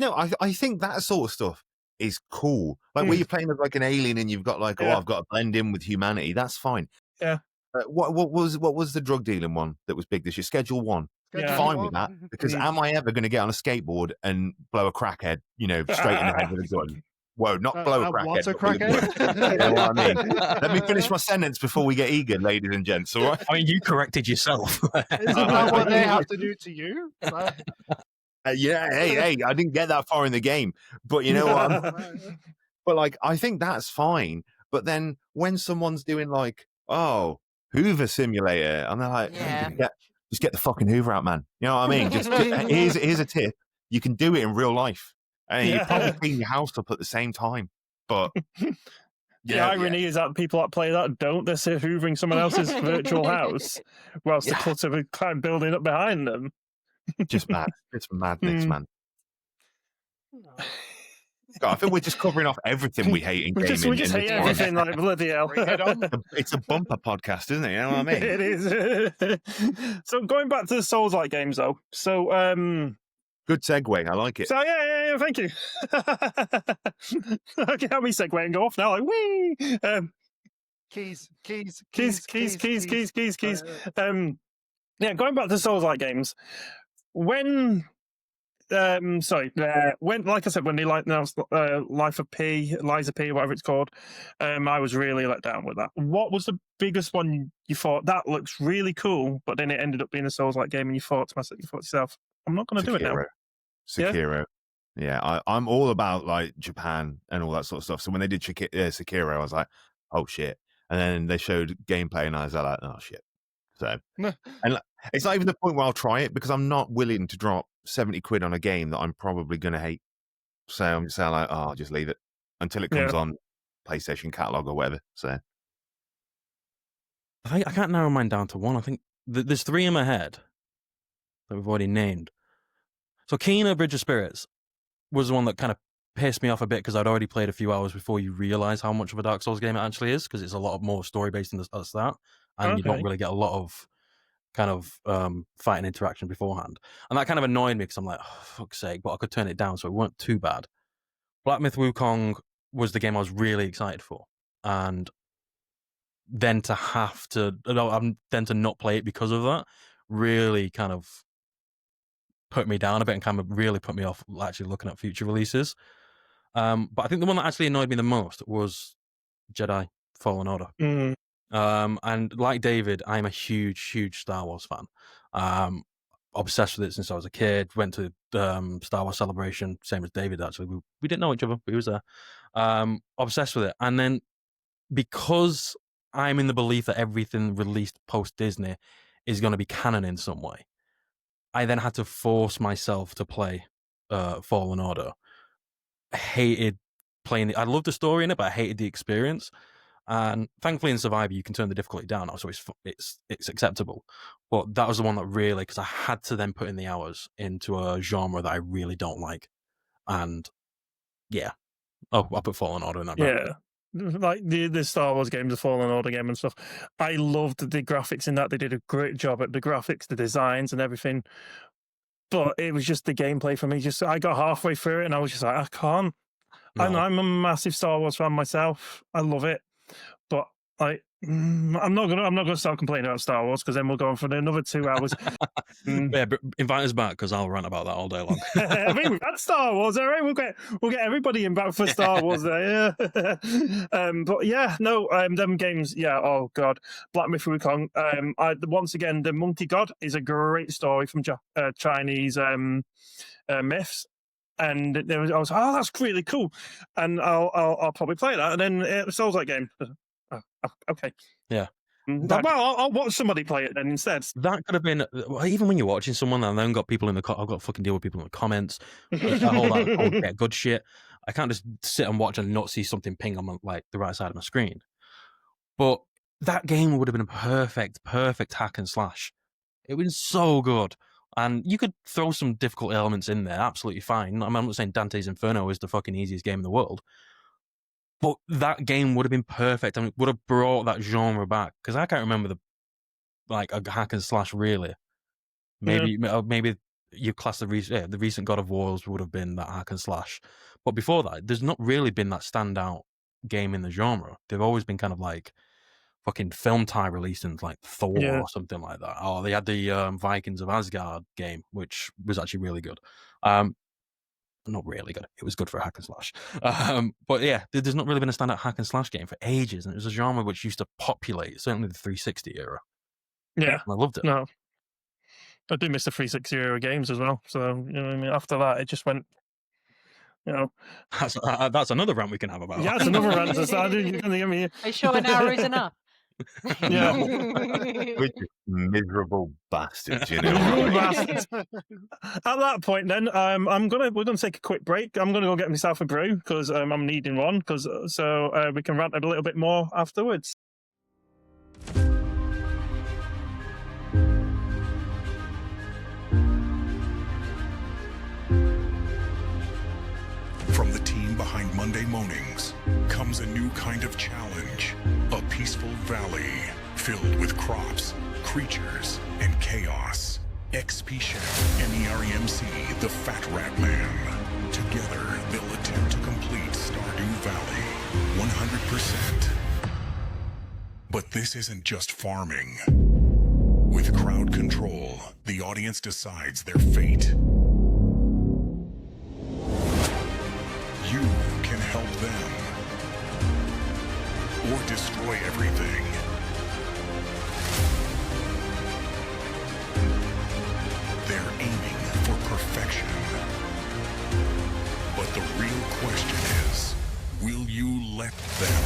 Speaker 4: think that sort of stuff is cool. Like where you're playing as like an alien and you've got like,
Speaker 2: Yeah.
Speaker 4: oh, I've got to blend in with humanity. That's fine.
Speaker 2: Yeah.
Speaker 4: What was the drug dealing one that was big this year? Schedule 1.
Speaker 2: Yeah.
Speaker 4: Fine with that because am I ever going to get on a skateboard and blow a crackhead? You know, straight in the head with a gun. Whoa, not blow a crackhead.
Speaker 3: What's a
Speaker 4: but with
Speaker 3: crackhead?
Speaker 4: gun. You know what I mean? Let me finish my sentence before we get eager, ladies and gents. All right.
Speaker 6: I mean, you corrected yourself.
Speaker 3: Isn't that what they have to do to you? Like,
Speaker 4: Yeah. Hey, I didn't get that far in the game, but you know what? But like, I think that's fine. But then when someone's doing like, oh, Hoover Simulator, and they're like,
Speaker 5: Yeah.
Speaker 4: just get the fucking Hoover out, man. You know what I mean? Just here's a tip: you can do it in real life, and you probably clean your house up at the same time. But
Speaker 2: The irony is that people that play that don't. They're still hoovering someone else's virtual house whilst the clutter of crime building up behind them.
Speaker 4: just mad. It's madness, man. God, I think we're just covering off everything we hate in
Speaker 2: We
Speaker 4: gaming.
Speaker 2: just hate
Speaker 4: in this
Speaker 2: everything like bloody hell.
Speaker 3: bring it on.
Speaker 4: It's a bumper podcast, isn't it? You know what I mean?
Speaker 2: It is. So going back to the Souls-like games, though. So,
Speaker 4: Good segue. I like it.
Speaker 2: yeah. Thank you. Okay, help me segue and go off now. Like, wee.
Speaker 3: Keys.
Speaker 2: Yeah, going back to Souls-like games. When like I said, when they announced Liza P, whatever it's called, I was really let down with that. What was the biggest one you thought that looks really cool, but then it ended up being a Souls-like game, and you thought to yourself, I'm not going to do it now.
Speaker 4: Sekiro. Yeah, I'm all about like Japan and all that sort of stuff. So when they did Sekiro, I was like, oh shit. And then they showed gameplay, and I was like, oh shit. So, and it's not even the point where I'll try it because I'm not willing to drop 70 quid on a game that I'm probably going to hate. So I'm just saying like, oh, I'll just leave it until it comes on PlayStation catalog or whatever. So
Speaker 6: I can't narrow mine down to one. I think there's three in my head that we've already named. So Kena Bridge of Spirits was the one that kind of pissed me off a bit because I'd already played a few hours before you realise how much of a Dark Souls game it actually is, because it's a lot more story-based at the start, and you don't really get a lot of kind of fighting interaction beforehand, and that kind of annoyed me because I'm like, oh, fuck's sake, but I could turn it down so it weren't too bad. Black Myth Wukong was the game I was really excited for, and then to have to then to not play it because of that really kind of put me down a bit and kind of really put me off actually looking at future releases. But I think the one that actually annoyed me the most was Jedi Fallen Order.
Speaker 2: Mm.
Speaker 6: And like David, I'm a huge Star Wars fan. Obsessed with it since I was a kid. Went to Star Wars Celebration, same as David. Actually, we didn't know each other, but he was there. Obsessed with it, and then because I'm in the belief that everything released post Disney is going to be canon in some way, I then had to force myself to play Fallen Order. I hated playing it. I loved the story in it, but I hated the experience. And thankfully in Survivor, you can turn the difficulty down now, so it's acceptable. But that was the one that really, because I had to then put in the hours into a genre that I really don't like. And yeah, I put Fallen Order in that bracket.
Speaker 2: Yeah. Like the Star Wars games, the Fallen Order game and stuff. I loved the graphics in that. They did a great job at the graphics, the designs and everything. But it was just the gameplay for me. I got halfway through it and I was just like, I can't.
Speaker 6: No.
Speaker 2: And I'm a massive Star Wars fan myself. I love it. But I'm not gonna start complaining about Star Wars because then we'll go on for another 2 hours.
Speaker 6: Yeah, but invite us back because I'll rant about that all day long.
Speaker 2: I mean, we've had Star Wars, all right? We'll get everybody in back for Star Wars there. Yeah. But yeah, no, them games, yeah. Oh god, Black Myth Wukong. Once again, the Monkey God is a great story from Chinese myths. And I was, oh, that's really cool, and I'll probably play that. And then it Souls like game. Okay.
Speaker 6: Yeah.
Speaker 2: Well, I'll watch somebody play it then instead.
Speaker 6: That could have been, even when you're watching someone and then got people in the I've got to fucking deal with people in the comments, that good shit. I can't just sit and watch and not see something ping on like the right side of my screen. But that game would have been a perfect hack and slash. It would have been so good. And you could throw some difficult elements in there, absolutely fine. I'm not saying Dante's Inferno is the fucking easiest game in the world. But that game would have been perfect. I mean, it would have brought that genre back. Because I can't remember a hack and slash really. Maybe you class the recent God of Wars would have been that hack and slash. But before that, there's not really been that standout game in the genre. They've always been kind of like fucking film tie releasing like Thor or something like that. Oh, they had the Vikings of Asgard game, which was actually really good. Not really good. It was good for a hack and slash. But yeah, there's not really been a standout hack and slash game for ages, and it was a genre which used to populate certainly the 360 era.
Speaker 2: Yeah,
Speaker 6: I loved it.
Speaker 2: No, I do miss the 360 era games as well. So you know, what I mean, after that, it just went. You know,
Speaker 6: that's another rant we can have about.
Speaker 2: Yeah, that's another rant. You're gonna give me.
Speaker 5: Are you sure an hour is enough?
Speaker 2: Yeah.
Speaker 4: We're just miserable bastards, you know.
Speaker 2: Miserable bastards. At that point, then, we're gonna take a quick break. I'm gonna go get myself a brew because I'm needing one. So we can rant a little bit more afterwards.
Speaker 7: From the team behind Monday Moanings comes a new kind of challenge. A peaceful valley filled with crops, creatures, and chaos. XP Chef and EREMC, the Fat Rat Man. Together, they'll attempt to complete Stardew Valley 100%. But this isn't just farming. With crowd control, the audience decides their fate. You can help them, or destroy everything. They're aiming for perfection. But the real question is, will you let them?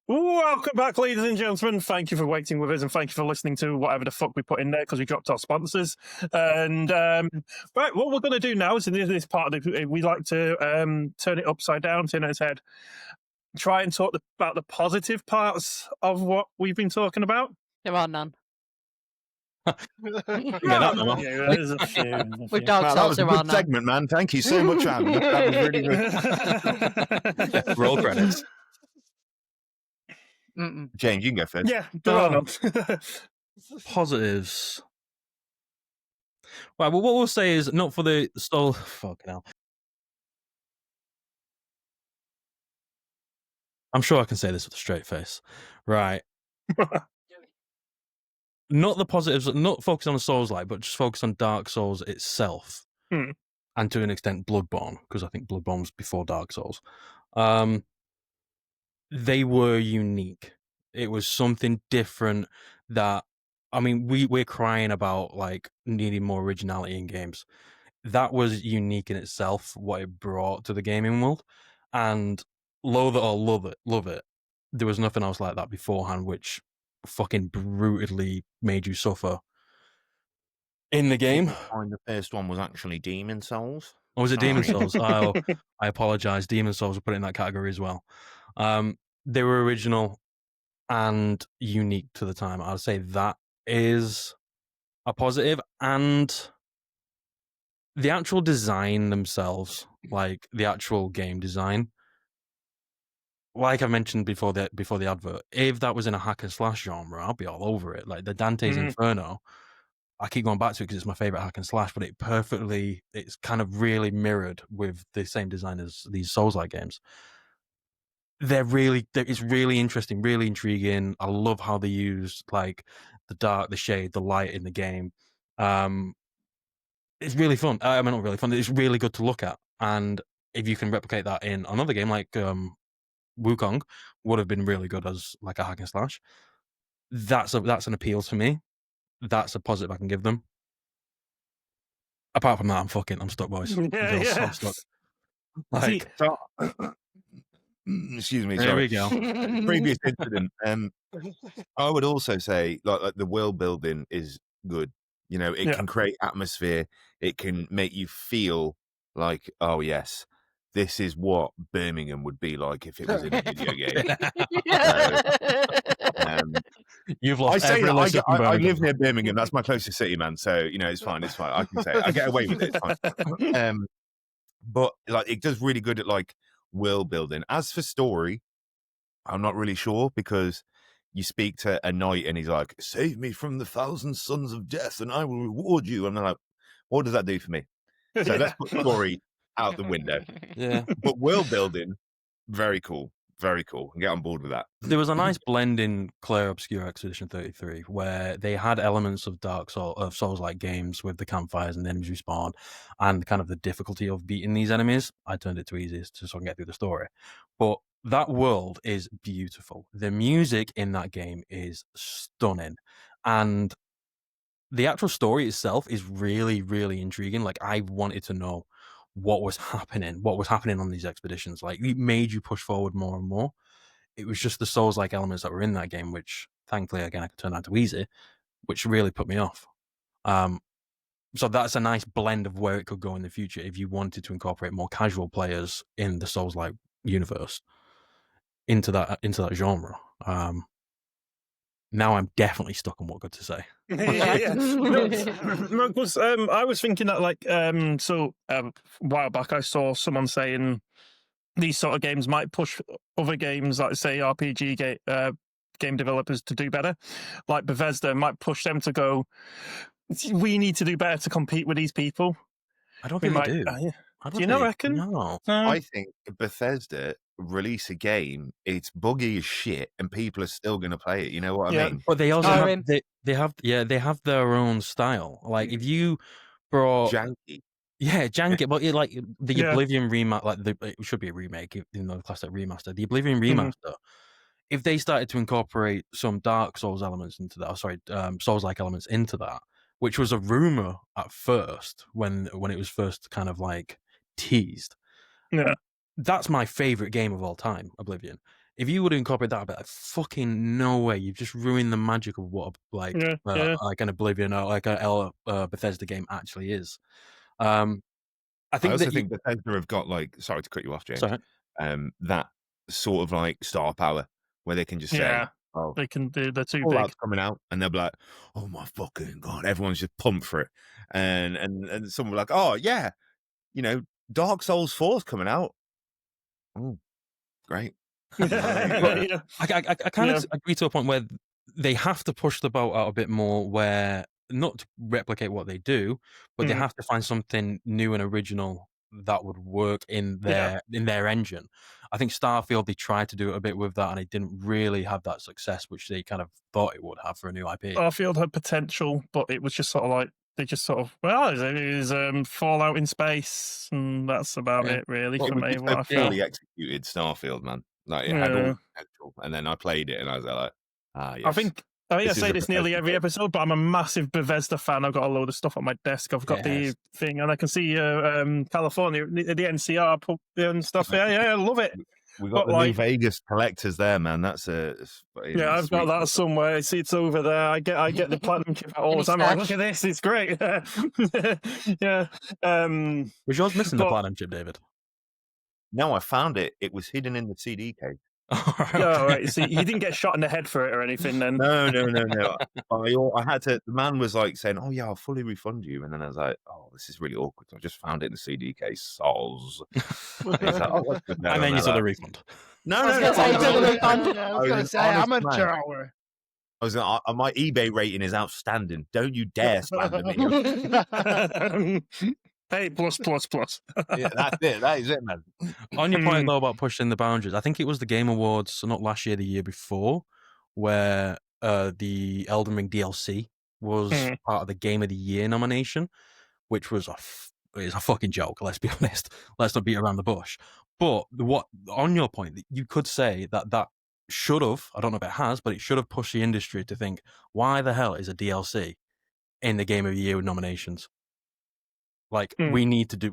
Speaker 2: Welcome back, ladies and gentlemen. Thank you for waiting with us, and thank you for listening to whatever the fuck we put in there because we dropped our sponsors. And right, what we're going to do now is in this part of we like to turn it upside down, turn it on its head, try and talk about the positive parts of what we've been talking about.
Speaker 5: There are none.
Speaker 6: Get that, Mama.
Speaker 2: Yeah, there's a few. there's a
Speaker 5: With
Speaker 2: few.
Speaker 5: Dark
Speaker 4: Wow, that
Speaker 5: Souls,
Speaker 4: was a
Speaker 5: there are
Speaker 4: good
Speaker 5: none.
Speaker 4: segment, man. Thank you so much, Adam. That was really good.
Speaker 6: Roll credits.
Speaker 5: Mm-mm.
Speaker 4: James, you can go first.
Speaker 2: Yeah, there are none.
Speaker 6: Positives. Right, well, what we'll say is not for the soul. Fucking hell. I'm sure I can say this with a straight face. Right. Not the positives, not focus on Souls-like, but just focus on Dark Souls itself.
Speaker 2: Hmm.
Speaker 6: And to an extent, Bloodborne, because I think Bloodborne was before Dark Souls. They were unique. It was something different that, I mean, we're crying about like needing more originality in games. That was unique in itself, what it brought to the gaming world. And loathe it or love it. There was nothing else like that beforehand, which fucking brutally made you suffer in the game.
Speaker 4: The first one was actually Demon Souls.
Speaker 6: Or was it Demon
Speaker 4: Sorry.
Speaker 6: Souls? Oh, I apologize. Demon Souls were put in that category as well. They were original and unique to the time. I'd say that is a positive. And the actual design themselves, like the actual game design, like I mentioned before the advert, if that was in a hack and slash genre, I'll be all over it. Like the Dante's Inferno, I keep going back to it because it's my favorite hack and slash, but it's kind of really mirrored with the same design as these Souls-like games. It's really interesting, really intriguing. I love how they use like the dark, the shade, the light in the game. It's really fun. I mean, not really fun. It's really good to look at. And if you can replicate that in another game like Wukong, would have been really good as like a hack and slash. That's an appeal to me. That's a positive I can give them. Apart from that, I'm stuck, boys.
Speaker 2: Yeah.
Speaker 6: I'm stuck.
Speaker 2: See,
Speaker 4: Excuse me.
Speaker 6: There
Speaker 4: Sorry.
Speaker 6: we go.
Speaker 4: Previous incident. I would also say like the world building is good. You know, it can create atmosphere. It can make you feel like, oh yes, this is what Birmingham would be like if it was in a video game.
Speaker 6: You've lost
Speaker 4: I say
Speaker 6: every
Speaker 4: that
Speaker 6: listener from
Speaker 4: I
Speaker 6: Birmingham.
Speaker 4: live near Birmingham. That's my closest city, man. So you know, it's fine. It's fine. I can say it. I get away with it. It's fine. But like, it does really good at like world building. As for story, I'm not really sure because you speak to a knight and he's like, "Save me from the thousand sons of death, and I will reward you." And they're like, "What does that do for me?" So let's put story out the window.
Speaker 6: Yeah.
Speaker 4: But world building, very cool. Very cool. And get on board with that.
Speaker 6: There was a nice blend in Claire Obscure Expedition 33 where they had elements of Souls-like games with the campfires and the enemies respawn and kind of the difficulty of beating these enemies. I turned it to easiest so I can get through the story. But that world is beautiful. The music in that game is stunning. And the actual story itself is really, really intriguing. Like, I wanted to know what was happening on these expeditions. Like, it made you push forward more and more. It was just the Souls-like elements that were in that game, which thankfully, again, I could turn that to easy, which really put me off. So that's a nice blend of where it could go in the future if you wanted to incorporate more casual players in the Souls-like universe into that genre. Now I'm definitely stuck on what good to say.
Speaker 2: yeah. No, because I was thinking that like a while back I saw someone saying these sort of games might push other games, like say RPG game developers, to do better. Like Bethesda might push them to go, we need to do better to compete with these people.
Speaker 6: I don't think they do.
Speaker 2: Do you not reckon?
Speaker 6: No.
Speaker 4: I think Bethesda release a game, it's buggy as shit, and people are still going to play it. You know what I mean?
Speaker 6: But they also have they have their own style. Like if you brought
Speaker 4: janky.
Speaker 6: Yeah, janky, but like the Oblivion remake, like it should be a remake, even though the classic remaster. The Oblivion remaster, if they started to incorporate some Dark Souls elements into that, Souls-like elements into that, which was a rumor at first when it was first kind of like teased.
Speaker 2: Yeah,
Speaker 6: that's my favorite game of all time, Oblivion. If you would incorporate that, I'd be like, fucking no way! You've just ruined the magic of what like an Oblivion or like a Bethesda game actually is. I also
Speaker 4: think Bethesda have got like, sorry to cut you off, James. That sort of like star power where they can just say, Oh,
Speaker 2: They're too big.
Speaker 4: Fallout's coming out, and they'll be like, "Oh my fucking god!" Everyone's just pumped for it, and someone will be like, "Oh yeah, Dark Souls 4's coming out." Oh, great.
Speaker 2: Yeah.
Speaker 6: I kind of agree to a point where they have to push the boat out a bit more, where not to replicate what they do, but they have to find something new and original that would work in their engine. I think Starfield, they tried to do it a bit with that, and it didn't really have that success which they kind of thought it would have for a new IP.
Speaker 2: Starfield had potential, but it was just sort of like they just sort of it is Fallout in space, and that's about it really for me.
Speaker 4: What I poorly executed Starfield, man. Like it had all potential, and then I played it, and I was like, yes.
Speaker 2: I think I say this nearly every episode, but I'm a massive Bethesda fan. I've got a load of stuff on my desk. I've got the thing, and I can see California, the NCR and stuff. Yeah, I love it.
Speaker 4: We got the New Vegas collectors there, man. That's
Speaker 2: I've got that somewhere. It's over there. I get the platinum chip all the time. I'm like, look at this, it's great. Yeah.
Speaker 6: Was yours missing the platinum chip, David?
Speaker 4: No, I found it. It was hidden in the CD case.
Speaker 2: Oh, right. So you didn't get shot in the head for it or anything then?
Speaker 4: No. I had to. The man was like saying, "Oh yeah, I'll fully refund you," and then I was like, "Oh, this is really awkward." I just found it in the CD case. Sols. Like, oh,
Speaker 6: and then you saw the refund.
Speaker 4: No.
Speaker 3: I was going to say amateur hour.
Speaker 4: I was my eBay rating is outstanding. Don't you dare slander me.
Speaker 2: Hey, plus.
Speaker 4: Yeah, that's it. That is it, man.
Speaker 6: On your point though about pushing the boundaries, I think it was the Game Awards, so not last year, the year before, where the Elden Ring DLC was part of the Game of the Year nomination, which was a fucking joke. Let's be honest. Let's not beat around the bush. But on your point, you could say that should have, I don't know if it has, but it should have pushed the industry to think, why the hell is a DLC in the Game of the Year nominations? Like we need to do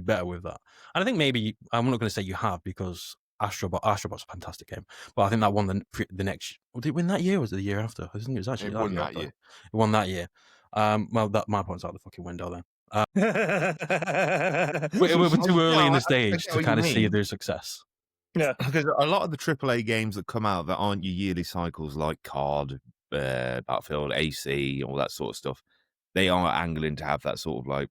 Speaker 6: better with that. And I think maybe I'm not going to say you have, because Astrobot's a fantastic game, but I think that won the next. Did it win that year? Or was it the year after? I think it was actually
Speaker 4: won that year.
Speaker 6: It won that year. Well, my point's out the fucking window then. We were too early in the stage to kind of see their success.
Speaker 2: Yeah,
Speaker 4: because a lot of the AAA games that come out that aren't your yearly cycles, like COD, Battlefield, AC, all that sort of stuff, they are angling to have that sort of like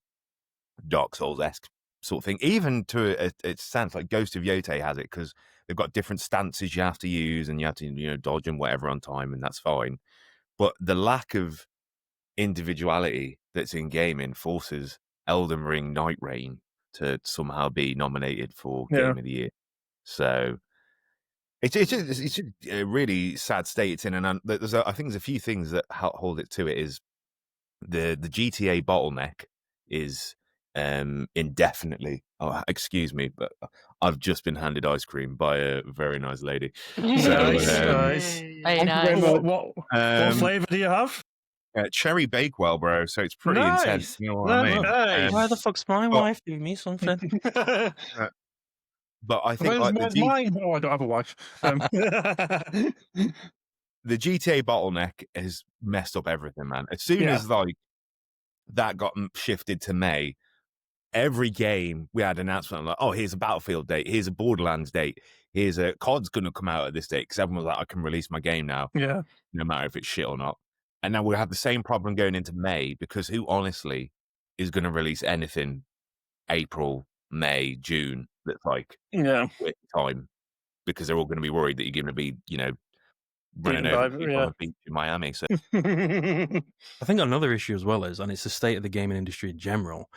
Speaker 4: Dark Souls-esque sort of thing. Even to it sounds like Ghost of Yotei has it, because they've got different stances you have to use, and you have to dodge and whatever on time, and that's fine. But the lack of individuality that's in gaming forces Elden Ring Night Rain to somehow be nominated for Game of the Year. So it's a really sad state it's in, and I think there's a few things that hold it to it. Is the GTA bottleneck is indefinitely. Oh, excuse me, but I've just been handed ice cream by a very nice lady.
Speaker 2: Nice.
Speaker 5: Very nice.
Speaker 2: What flavor do you have?
Speaker 4: Cherry Bakewell, bro. So it's pretty intense. You know what I mean?
Speaker 2: Nice.
Speaker 6: Why the fuck's my wife doing me something?
Speaker 4: But I think
Speaker 2: mine? Oh, I don't have a wife.
Speaker 4: The GTA bottleneck has messed up everything, man. As soon as that got shifted to May, every game we had an announcement like, oh, here's a Battlefield date, here's a Borderlands date, here's a COD's going to come out at this date, because everyone was like, I can release my game now, no matter if it's shit or not. And now we'll have the same problem going into May, because who honestly is going to release anything April, May, June that's like quick time, because they're all going to be worried that you're going to be, running over on a beach in Miami. So
Speaker 6: I think another issue as well is, and it's the state of the gaming industry in general,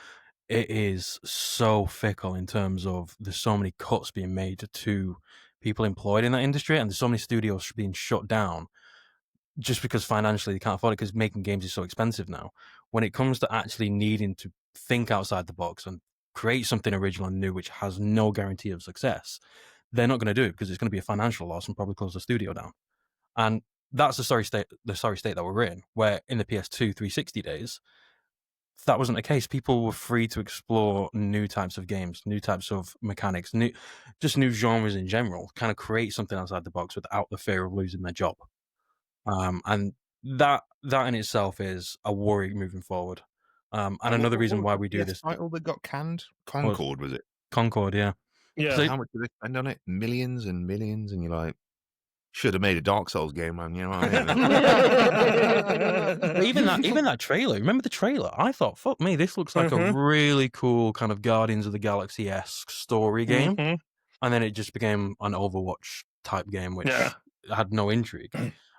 Speaker 6: it is so fickle in terms of there's so many cuts being made to people employed in that industry, and there's so many studios being shut down just because financially they can't afford it, because making games is so expensive now. When it comes to actually needing to think outside the box and create something original and new, which has no guarantee of success, they're not going to do it, because it's going to be a financial loss and probably close the studio down. And that's the sorry state that we're in, where in the PS2 360 days, that wasn't the case. People were free to explore new types of games, new types of mechanics, new genres in general, kind of create something outside the box without the fear of losing their job. And that in itself is a worry moving forward. And another reason why we do this
Speaker 4: title that got canned, Concord, was it?
Speaker 6: Concord, yeah.
Speaker 2: Yeah.
Speaker 6: So,
Speaker 4: how much did they spend on it? Millions and millions, and you're like, should have made a Dark Souls game, man. You know what I mean?
Speaker 6: But even that trailer, remember the trailer? I thought, fuck me, this looks like a really cool kind of Guardians of the Galaxy-esque story game. And then it just became an Overwatch type game, which had no intrigue.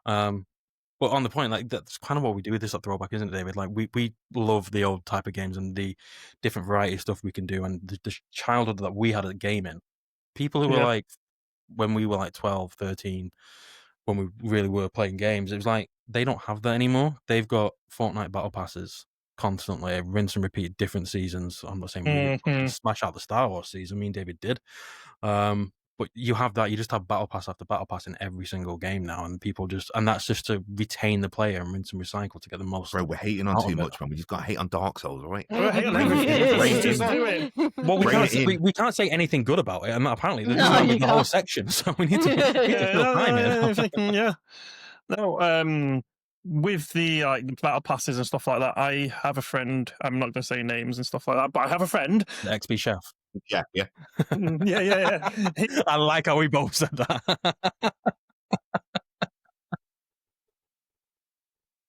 Speaker 6: But on the point, like that's kind of what we do with this at Throwback, isn't it, David? Like we love the old type of games and the different variety of stuff we can do, and the childhood that we had at gaming. People who were like, when we were like 12, 13, when we really were playing games, it was like they don't have that anymore. They've got Fortnite battle passes constantly, rinse and repeat, different seasons. I'm not saying we fucking smash out the Star Wars season. Me and David did. But you have that. You just have battle pass after battle pass in every single game now, and people and that's just to retain the player and rinse and recycle to get the most.
Speaker 4: Bro, we're hating on too much, man. We just got to hate on Dark Souls, all right?
Speaker 2: We're hating on everything. Just do it.
Speaker 6: Well, we can't say anything good about it, and apparently there's the whole section, so we need to fill time in.
Speaker 2: No, with the battle passes and stuff like that, I have a friend. I'm not going to say names and stuff like that, but I have a friend.
Speaker 6: The XP chef.
Speaker 4: Yeah.
Speaker 2: yeah.
Speaker 6: I like how we both said that.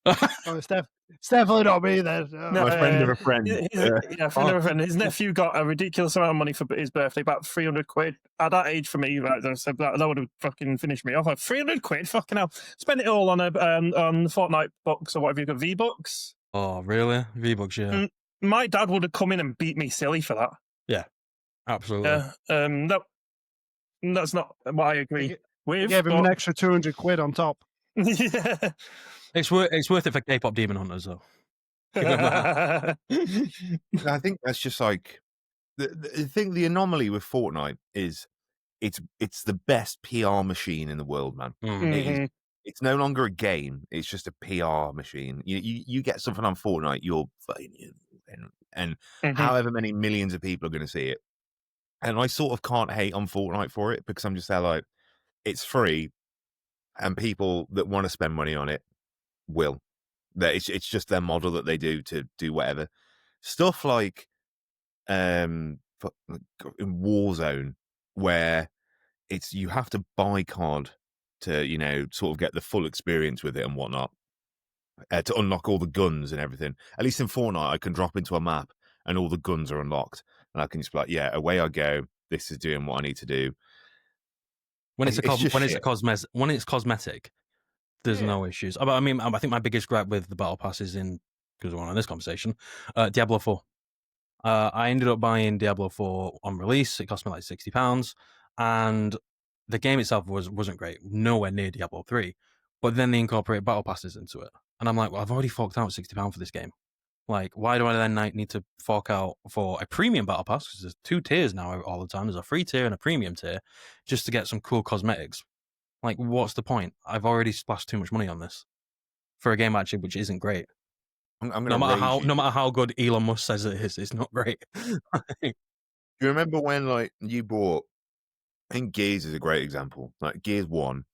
Speaker 3: Oh, it's definitely not me then.
Speaker 2: No,
Speaker 4: my friend of a friend.
Speaker 2: Friend of a friend. His nephew got a ridiculous amount of money for his birthday, about 300 quid. At that age for me, right, so that would have fucking finished me off. Like 300 quid, fucking hell. Spent it all on Fortnite bucks or whatever you got, V-Bucks.
Speaker 6: Oh, really? V-Bucks, yeah.
Speaker 2: My dad would have come in and beat me silly for that.
Speaker 6: Yeah, absolutely.
Speaker 2: That's not what I agree with.
Speaker 3: Gave him an extra 200 quid on top.
Speaker 2: Yeah.
Speaker 6: It's worth it for K-pop Demon Hunters, though.
Speaker 4: I think that's just like the thing. The anomaly with Fortnite is it's the best PR machine in the world, man. It's no longer a game; it's just a PR machine. You get something on Fortnite, you're and however many millions of people are going to see it. And I sort of can't hate on Fortnite for it because I'm just there like it's free, and people that want to spend money on it will. That it's just their model that they do to do whatever stuff like in Warzone, where it's you have to buy COD to sort of get the full experience with it and whatnot, to unlock all the guns and everything. At least in Fortnite, I can drop into a map and all the guns are unlocked, and I can just be like, yeah, away I go. This is doing what I need to do.
Speaker 6: When it's cosmetic, there's no issues. I mean, I think my biggest gripe with the battle pass is because we're on this conversation, Diablo 4. I ended up buying Diablo 4 on release. It cost me like £60, and the game itself wasn't great, nowhere near Diablo 3. But then they incorporate battle passes into it, and I'm like, well, I've already forked out £60 for this game. Like, why do I then need to fork out for a premium battle pass? Because there's 2 tiers now all the time. There's a free tier and a premium tier, just to get some cool cosmetics. Like, what's the point? I've already splashed too much money on this for a game actually, which isn't great. No matter how good Elon Musk says it is, it's not great.
Speaker 4: Do you remember when you bought? I think Gears is a great example. Like Gears 1,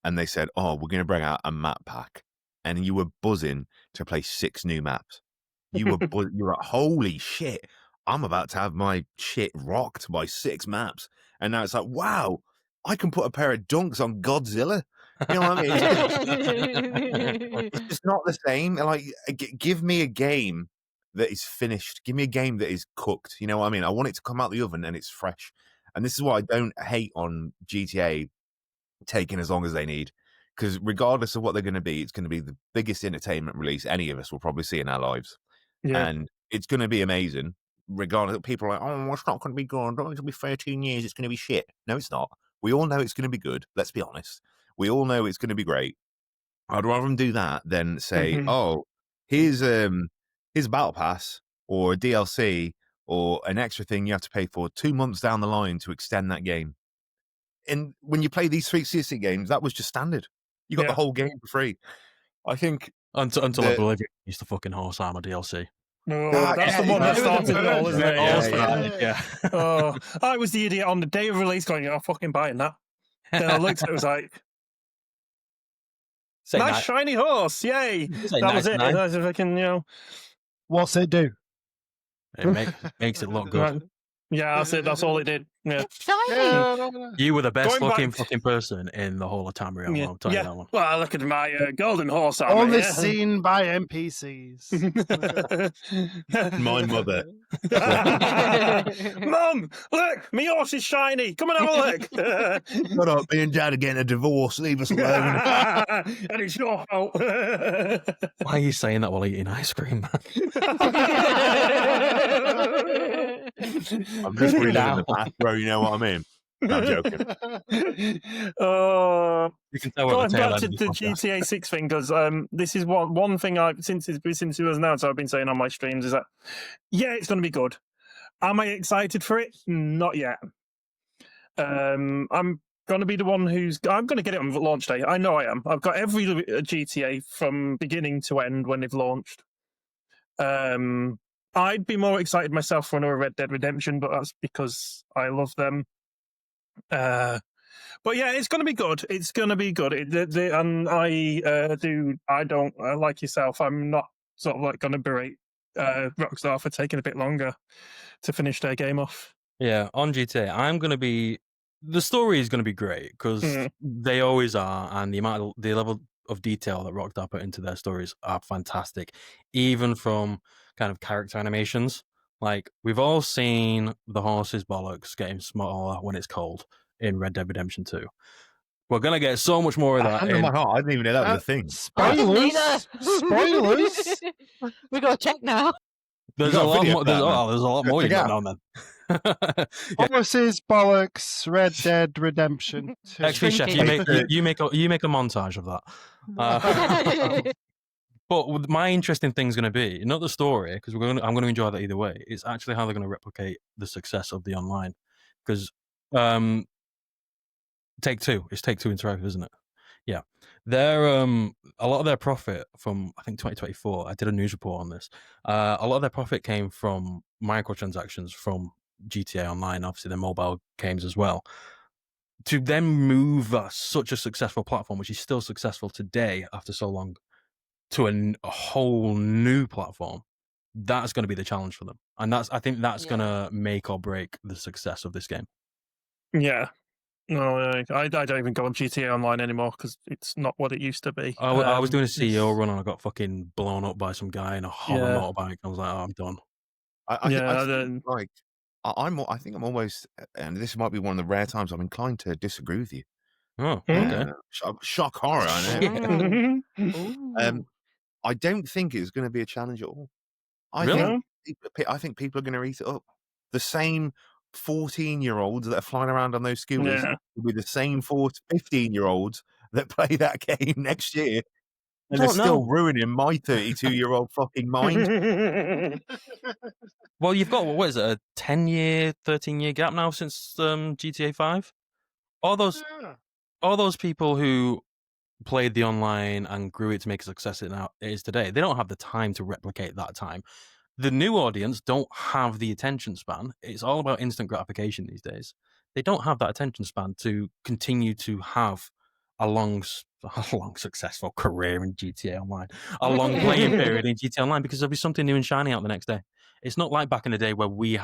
Speaker 4: and they said, "Oh, we're going to bring out a map pack," and you were buzzing to play 6 new maps. You were you were like, "Holy shit! I'm about to have my shit rocked by 6 maps," and now it's like, "Wow! I can put a pair of dunks on Godzilla." You know what I mean? It's just not the same. Like, give me a game that is finished. Give me a game that is cooked. You know what I mean? I want it to come out the oven and it's fresh. And this is what I don't hate on GTA taking as long as they need. Because regardless of what they're going to be, it's going to be the biggest entertainment release any of us will probably see in our lives. Yeah. And it's going to be amazing. Regardless, people are like, "Oh, it's not going to be good. It'll be 13 years. It's going to be shit." No, it's not. We all know it's going to be good. Let's be honest. We all know it's going to be great. I'd rather them do that than say, "Oh, here's a battle pass or a DLC or an extra thing you have to pay for 2 months down the line to extend that game." And when you play these 360 games, that was just standard. You got the whole game for free. I think
Speaker 6: until Oblivion used the fucking horse armor DLC.
Speaker 2: No, that's the one that started it all, isn't it? Yeah. Oh, I was the idiot on the day of release going, "I'm fucking buying that." Then I looked at it, was like, nice shiny horse, yay! That was it. That was fucking,
Speaker 3: What's it do?
Speaker 6: It makes it look good.
Speaker 2: Yeah, that's it. That's all it did. Yeah.
Speaker 5: It's tiny.
Speaker 3: Yeah.
Speaker 6: You were the best
Speaker 2: Going
Speaker 6: looking
Speaker 2: back-
Speaker 6: fucking person in the whole of Tamriel.
Speaker 2: Yeah.
Speaker 6: I'll tell you
Speaker 2: Yeah.
Speaker 6: that one.
Speaker 2: Well, look at my golden horse armor.
Speaker 3: Only
Speaker 2: yeah.
Speaker 3: seen by NPCs.
Speaker 4: My mother.
Speaker 2: Mum, look, my horse is shiny. Come and have a look.
Speaker 4: Shut up, me and Dad are getting a divorce. Leave us alone.
Speaker 2: And it's your fault.
Speaker 6: Why are you saying that while eating ice cream, man?
Speaker 4: I'm just reliving the past, bro. You know what I mean? No, I'm joking.
Speaker 6: You can tell we're
Speaker 2: Going
Speaker 6: the tail
Speaker 2: back
Speaker 6: end
Speaker 2: to
Speaker 6: of this
Speaker 2: the
Speaker 6: podcast.
Speaker 2: GTA 6 thing, because this is one thing since it was announced, I've been saying on my streams is that, yeah, it's going to be good. Am I excited for it? Not yet. I'm going to be the one I'm going to get it on launch day. I know I am. I've got every GTA from beginning to end when they've launched. I'd be more excited myself for another Red Dead Redemption, but that's because I love them. But yeah, it's going to be good. It's going to be good. And I don't like yourself. I'm not sort of like going to berate Rockstar for taking a bit longer to finish their game off.
Speaker 6: Yeah, on GTA, the story is going to be great because they always are, and the level of detail that Rockstar put into their stories are fantastic, even from kind of character animations. Like, we've all seen the horse's bollocks getting smaller when it's cold in Red Dead Redemption 2. We're going to get so much more of that.
Speaker 4: Hand on my heart, I didn't even know that was a thing.
Speaker 5: I didn't
Speaker 3: Spoilers!
Speaker 5: either.
Speaker 3: Spoilers!
Speaker 5: We got to check now.
Speaker 6: There's
Speaker 4: got
Speaker 6: a
Speaker 4: a
Speaker 6: lot
Speaker 4: video
Speaker 6: more.
Speaker 4: for that, man.
Speaker 6: There's a lot more you
Speaker 4: Check it
Speaker 6: got on then.
Speaker 3: Horses, bollocks, Red Dead Redemption 2.
Speaker 6: XP Chef, you make a montage of that. But my interesting thing's going to be not the story, because I'm going to enjoy that either way. It's actually how they're going to replicate the success of the online, because Take-Two Interactive, isn't it? Yeah, they're a lot of their profit from, I think, 2024. I did a news report on this. A lot of their profit came from microtransactions from GTA Online, obviously their mobile games as well. To then move such a successful platform, which is still successful today after so long, to a whole new platform, that's going to be the challenge for them, and I think that's going to make or break the success of this game.
Speaker 2: Yeah. No, I don't even go on GTA Online anymore because it's not what it used to be.
Speaker 6: I was doing a CEO run and I got fucking blown up by some guy in a Honda
Speaker 2: Yeah.
Speaker 6: motorbike. I was like, oh, I'm done.
Speaker 4: I
Speaker 2: Yeah,
Speaker 4: think, like, I think I'm almost, and this might be one of the rare times I'm inclined to disagree with you.
Speaker 6: Oh, okay.
Speaker 4: Shock horror, I know.
Speaker 5: Ooh.
Speaker 4: I don't think it's going to be a challenge at all. I
Speaker 6: Really?
Speaker 4: think people are going to eat it up. The same 14-year-olds that are flying around on those scooters will be the same 15-year-olds that play that game next year, and they're still ruining my 32-year-old fucking mind.
Speaker 6: Well, you've got, what is it, a 10-year, 13-year gap now since GTA 5? All those people who played the online and grew it to make a success it is today, they don't have the time to replicate that time. The new audience don't have the attention span. It's all about instant gratification these days. They don't have that attention span to continue to have a long successful career in GTA Online, a long playing period in GTA Online, because there'll be something new and shiny out the next day. It's not like back in the day where we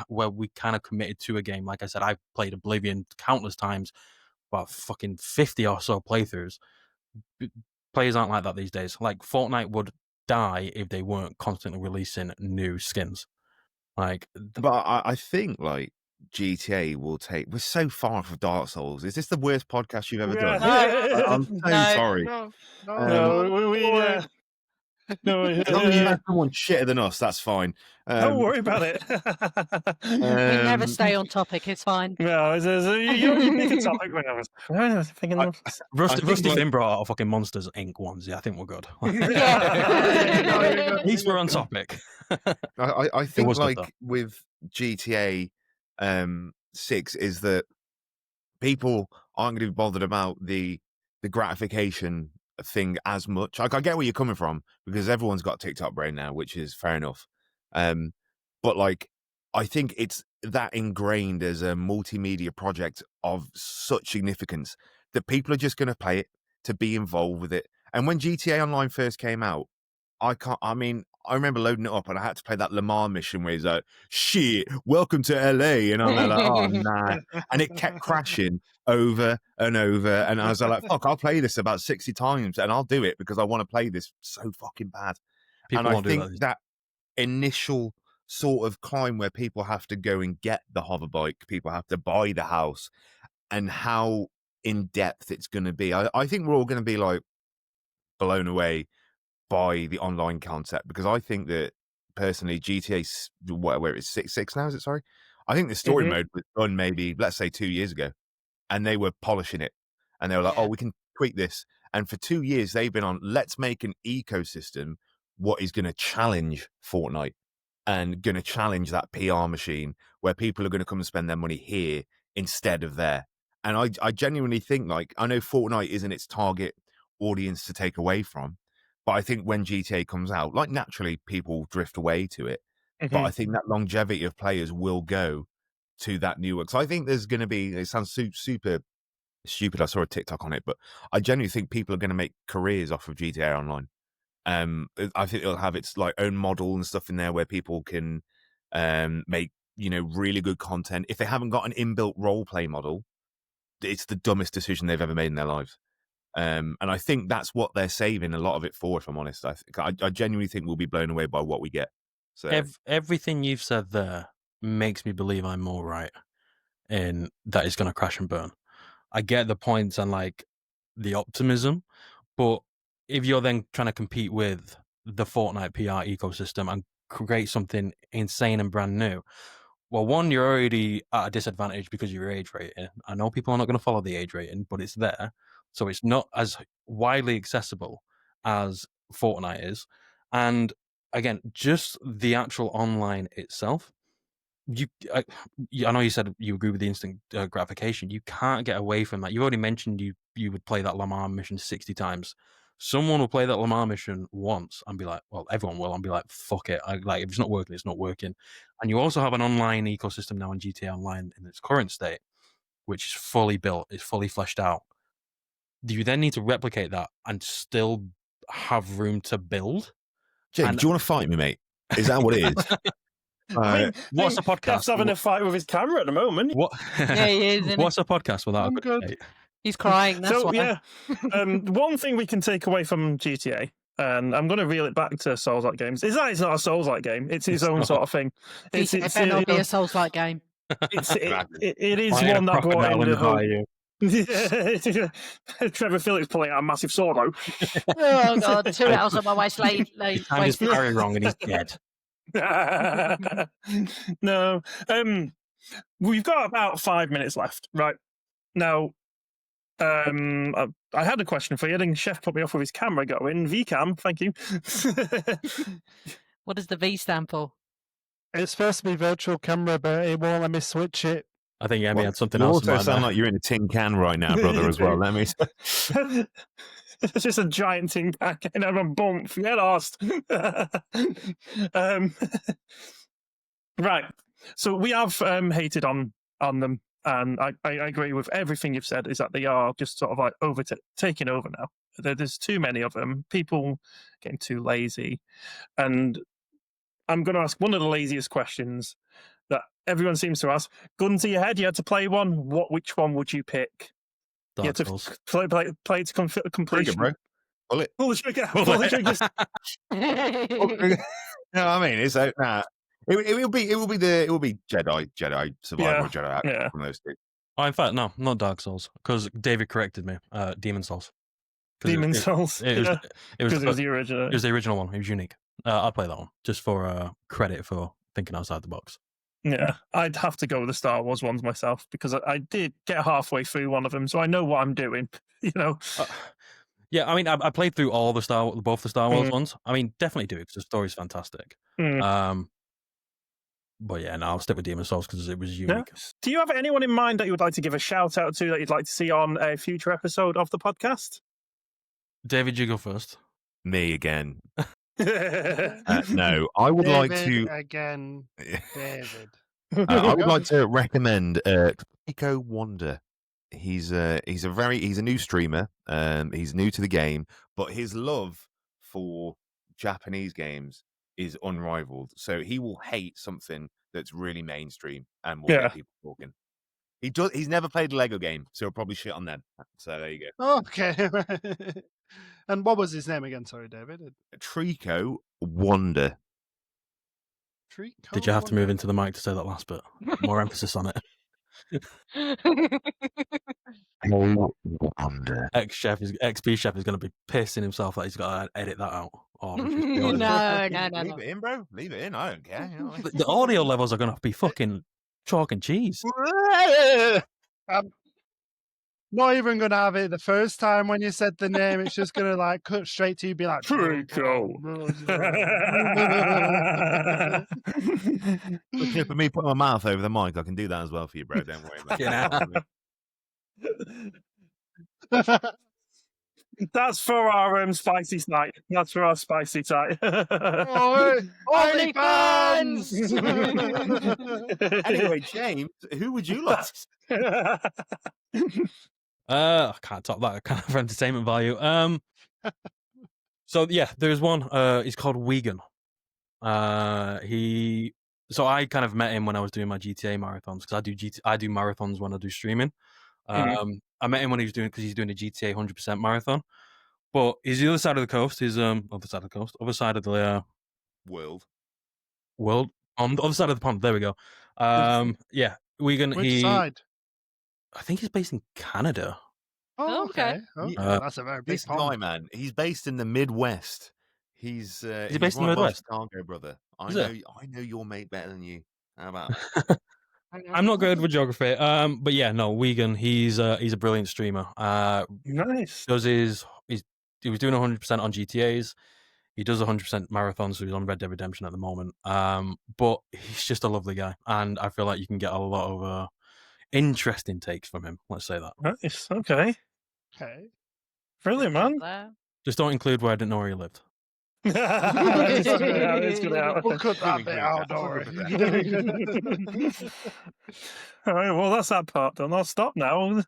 Speaker 6: kind of committed to a game. Like I said, I've played Oblivion countless times, about fucking 50 or so playthroughs. Players aren't like that these days. Like, Fortnite would die if they weren't constantly releasing new skins. Like,
Speaker 4: but I think, like, GTA will take. We're so far off of Dark Souls. Is this the worst podcast you've ever done? I'm so sorry.
Speaker 2: No,
Speaker 4: As long as you have someone shitter than us, that's fine.
Speaker 2: Don't worry about it.
Speaker 5: We never stay on topic. It's fine.
Speaker 2: No, you pick a topic when I was thinking.
Speaker 6: Rusty Finn brought out fucking Monsters Inc. ones. Yeah, I think we're good. At least we're on topic.
Speaker 4: I think,
Speaker 6: was good,
Speaker 4: like,
Speaker 6: though.
Speaker 4: with GTA 6 is that people aren't going to be bothered about the gratification thing as much. Like, I get where you're coming from, because everyone's got TikTok brain now, which is fair enough. But, like, I think it's that ingrained as a multimedia project of such significance that people are just going to play it to be involved with it. And when GTA Online first came out, I I remember loading it up and I had to play that Le Mans mission where he's like, shit, welcome to LA. And I'm there like, oh, nah. And it kept crashing over and over. And I was like, fuck, I'll play this about 60 times and I'll do it because I want to play this so fucking bad.
Speaker 6: People
Speaker 4: and I
Speaker 6: won't do
Speaker 4: think that initial sort of climb where people have to go and get the hover bike, people have to buy the house, and how in depth it's going to be. I think we're all going to be like blown away by the online concept, because I think that personally GTA, where it's 6 now, is it? Sorry, I think the story mode was done maybe, let's say, 2 years ago, and they were polishing it, and they were like, oh, we can tweak this. And for 2 years they've been on, let's make an ecosystem what is going to challenge Fortnite and going to challenge that PR machine where people are going to come and spend their money here instead of there. And I genuinely think, like, I know Fortnite isn't its target audience to take away from, but I think when GTA comes out, like, naturally people drift away to it. But I think that longevity of players will go to that new one. So I think there's going to be, it sounds super stupid, I saw a TikTok on it, but I genuinely think people are going to make careers off of GTA Online. I think it'll have its like own model and stuff in there where people can make, you know, really good content. If they haven't got an inbuilt role play model, it's the dumbest decision they've ever made in their lives. And I think that's what they're saving a lot of it for, if I'm honest. I genuinely think we'll be blown away by what we get. So
Speaker 6: everything you've said there makes me believe I'm more right in that it's going to crash and burn. I get the points and like the optimism, but if you're then trying to compete with the Fortnite PR ecosystem and create something insane and brand new, well, one, you're already at a disadvantage because of your age rating. I know people are not going to follow the age rating, but it's there. So it's not as widely accessible as Fortnite is. And again, just the actual online itself, I know you said you agree with the instant gratification. You can't get away from that. You already mentioned you would play that Le Mans mission 60 times. Someone will play that Le Mans mission once and be like, well, everyone will, and be like, fuck it. Like, if it's not working, it's not working. And you also have an online ecosystem now in GTA Online in its current state, which is fully built, is fully fleshed out. Do you then need to replicate that and still have room to build?
Speaker 4: Jake, do you want to fight me, mate? Is that what it is?
Speaker 6: What's a podcast?
Speaker 2: Jeff's having a fight with his camera at the moment.
Speaker 6: What?
Speaker 5: Yeah, he is, isn't
Speaker 6: What's a podcast without
Speaker 3: I'm
Speaker 6: a good
Speaker 3: good.
Speaker 6: date?
Speaker 5: He's crying. That's
Speaker 2: So
Speaker 5: why.
Speaker 2: yeah, one thing we can take away from GTA, and I'm going to reel it back to Souls-like games, is that it's not a Souls-like game. It's its own sort of thing.
Speaker 5: It better not be a Souls-like game.
Speaker 2: It is one that brought in the whole. Trevor Phillips pulling out a massive sword out.
Speaker 5: Oh god, 2 hours on my waist.
Speaker 6: He timed his parry wrong and he's dead.
Speaker 2: No, we've got about 5 minutes left. Right now, I had a question for you. I think Chef put me off with his camera going. VCam, thank you.
Speaker 5: What does the V stand for?
Speaker 3: It's supposed to be virtual camera, but it won't let me switch it.
Speaker 6: I think Emmy had something
Speaker 4: you
Speaker 6: else.
Speaker 4: also sound like you're in a tin can right now, brother, as well. Let me.
Speaker 2: It's just a giant tin pack and I'm a bump. Get lost. Right. So we have hated on them, and I agree with everything you've said. Is that they are just sort of like taking over now. There's too many of them. People getting too lazy, and I'm going to ask one of the laziest questions that everyone seems to ask. Gun to your head, you had to play one. Which one would you pick? You had to play to completion.
Speaker 4: Trigger, bro. Pull it.
Speaker 2: Pull the trigger. Pull the trigger.
Speaker 4: No, I mean, it's it will be Jedi Survivor, or Jedi Outcast from those two.
Speaker 6: Oh, in fact, no, not Dark Souls, because David corrected me. Demon Souls.
Speaker 2: Demon Souls.
Speaker 6: It was
Speaker 2: the original.
Speaker 6: It was the original one. It was unique. I'll play that one just for credit for thinking outside the box.
Speaker 2: Yeah, I'd have to go with the Star Wars ones myself, because I did get halfway through one of them, so I know what I'm doing. You know.
Speaker 6: Yeah, I mean, I played through both the Star Wars ones. I mean, definitely do it because the story's fantastic. But yeah, no, I'll stick with Demon Souls because it was unique.
Speaker 2: Yeah. Do you have anyone in mind that you would like to give a shout out to that you'd like to see on a future episode of the podcast?
Speaker 6: David, you go first.
Speaker 4: Me again. No, I would
Speaker 3: David
Speaker 4: like to
Speaker 3: again. David.
Speaker 4: I would like to recommend Pico Wonder. He's a new streamer. He's new to the game, but his love for Japanese games is unrivaled. So he will hate something that's really mainstream and will
Speaker 2: Yeah.
Speaker 4: get people talking. He's never played a Lego game, so he'll probably shit on them. So there you go.
Speaker 3: Okay. And what was his name again? Sorry, David.
Speaker 4: Trico Wonder.
Speaker 6: Did you have to move into the mic to say that last bit? More emphasis on it.
Speaker 4: Wonder.
Speaker 6: XP chef is going to be pissing himself that he's got to edit that out. Or just be
Speaker 5: No,
Speaker 6: honest.
Speaker 5: no.
Speaker 4: Leave it in, bro. Leave it in. I don't care. You know what I mean?
Speaker 6: The audio levels are going to be fucking chalk and cheese.
Speaker 3: Not even going to have it the first time when you said the name. It's just going to like cut straight to you, be like,
Speaker 2: Trico.
Speaker 4: The clip of me putting my mouth over the mic, I can do that as well for you, bro. Don't worry about it.
Speaker 2: That's for our spicy site. That's for our spicy site.
Speaker 3: OnlyFans!
Speaker 4: Anyway, James, who would you like?
Speaker 6: I can't top that kind of entertainment value. So yeah, there's one. He's called Wigan. So I kind of met him when I was doing my GTA marathons because I do marathons when I do streaming. I met him when he's doing a GTA 100% marathon. But he's the other side of the coast. He's other side of the
Speaker 4: World.
Speaker 6: On the other side of the pond. There we go. Yeah, Wigan.
Speaker 3: Which side?
Speaker 6: I think he's based in Canada.
Speaker 3: Oh, okay. That's a very big
Speaker 4: This guy, man, he's based in the Midwest. He's
Speaker 6: based in the
Speaker 4: right by
Speaker 6: Midwest?
Speaker 4: Chicago, brother. I
Speaker 6: Is
Speaker 4: know.
Speaker 6: it?
Speaker 4: I know your mate better than you. How about?
Speaker 6: I'm not good with geography. But yeah, no, Wigan. He's a brilliant streamer.
Speaker 2: Nice.
Speaker 6: He was doing 100% on GTAs. He does 100% marathons, so he's on Red Dead Redemption at the moment. But he's just a lovely guy, and I feel like you can get a lot of interesting takes from him. Let's say that.
Speaker 2: Nice. Okay. Brilliant, man.
Speaker 6: Just don't include where I didn't know where he lived.
Speaker 2: It's gonna out.
Speaker 3: We'll cut that bit out, don't worry.
Speaker 2: All right, well, that's that part done. I'll stop now.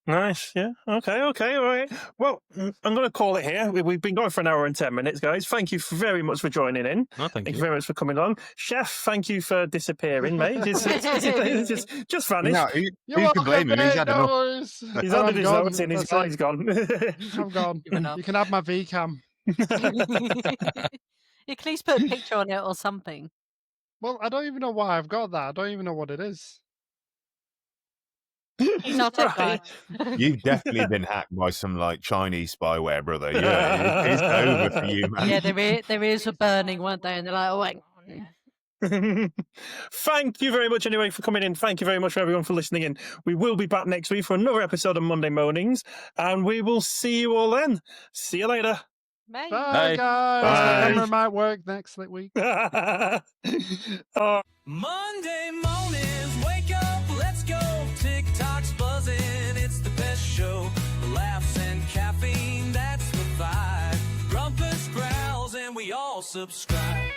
Speaker 2: Nice, yeah. Okay, all right. Well, I'm going to call it here. We've been going for an hour and 10 minutes, guys. Thank you very much for joining in.
Speaker 6: No, thank you
Speaker 2: very much for coming on. Chef, thank you for disappearing, mate. Just vanished.
Speaker 4: No, who can blame him? He's had enough.
Speaker 2: He's under his nose and his guy's gone.
Speaker 3: I'm gone. You can have my V-cam.
Speaker 5: You can at least put a picture on it or something.
Speaker 3: Well, I don't even know why I've got that. I don't even know what it is.
Speaker 5: He's not a guy.
Speaker 4: You've definitely been hacked by some like Chinese spyware, brother. Yeah, it's over for you, man.
Speaker 5: Yeah, there is a burning, weren't they? And they're like, oh, hang on.
Speaker 2: Thank you very much anyway for coming in. Thank you very much for everyone for listening in. We will be back next week for another episode of Monday Moanings, and we will see you all then. See you later.
Speaker 5: Bye.
Speaker 3: Bye, guys.
Speaker 4: Bye.
Speaker 3: The camera might work next week.
Speaker 1: Monday mornings, wake up, let's go. TikTok's buzzing, it's the best show. Laughs and caffeine, that's the vibe. Rumpus growls and we all subscribe.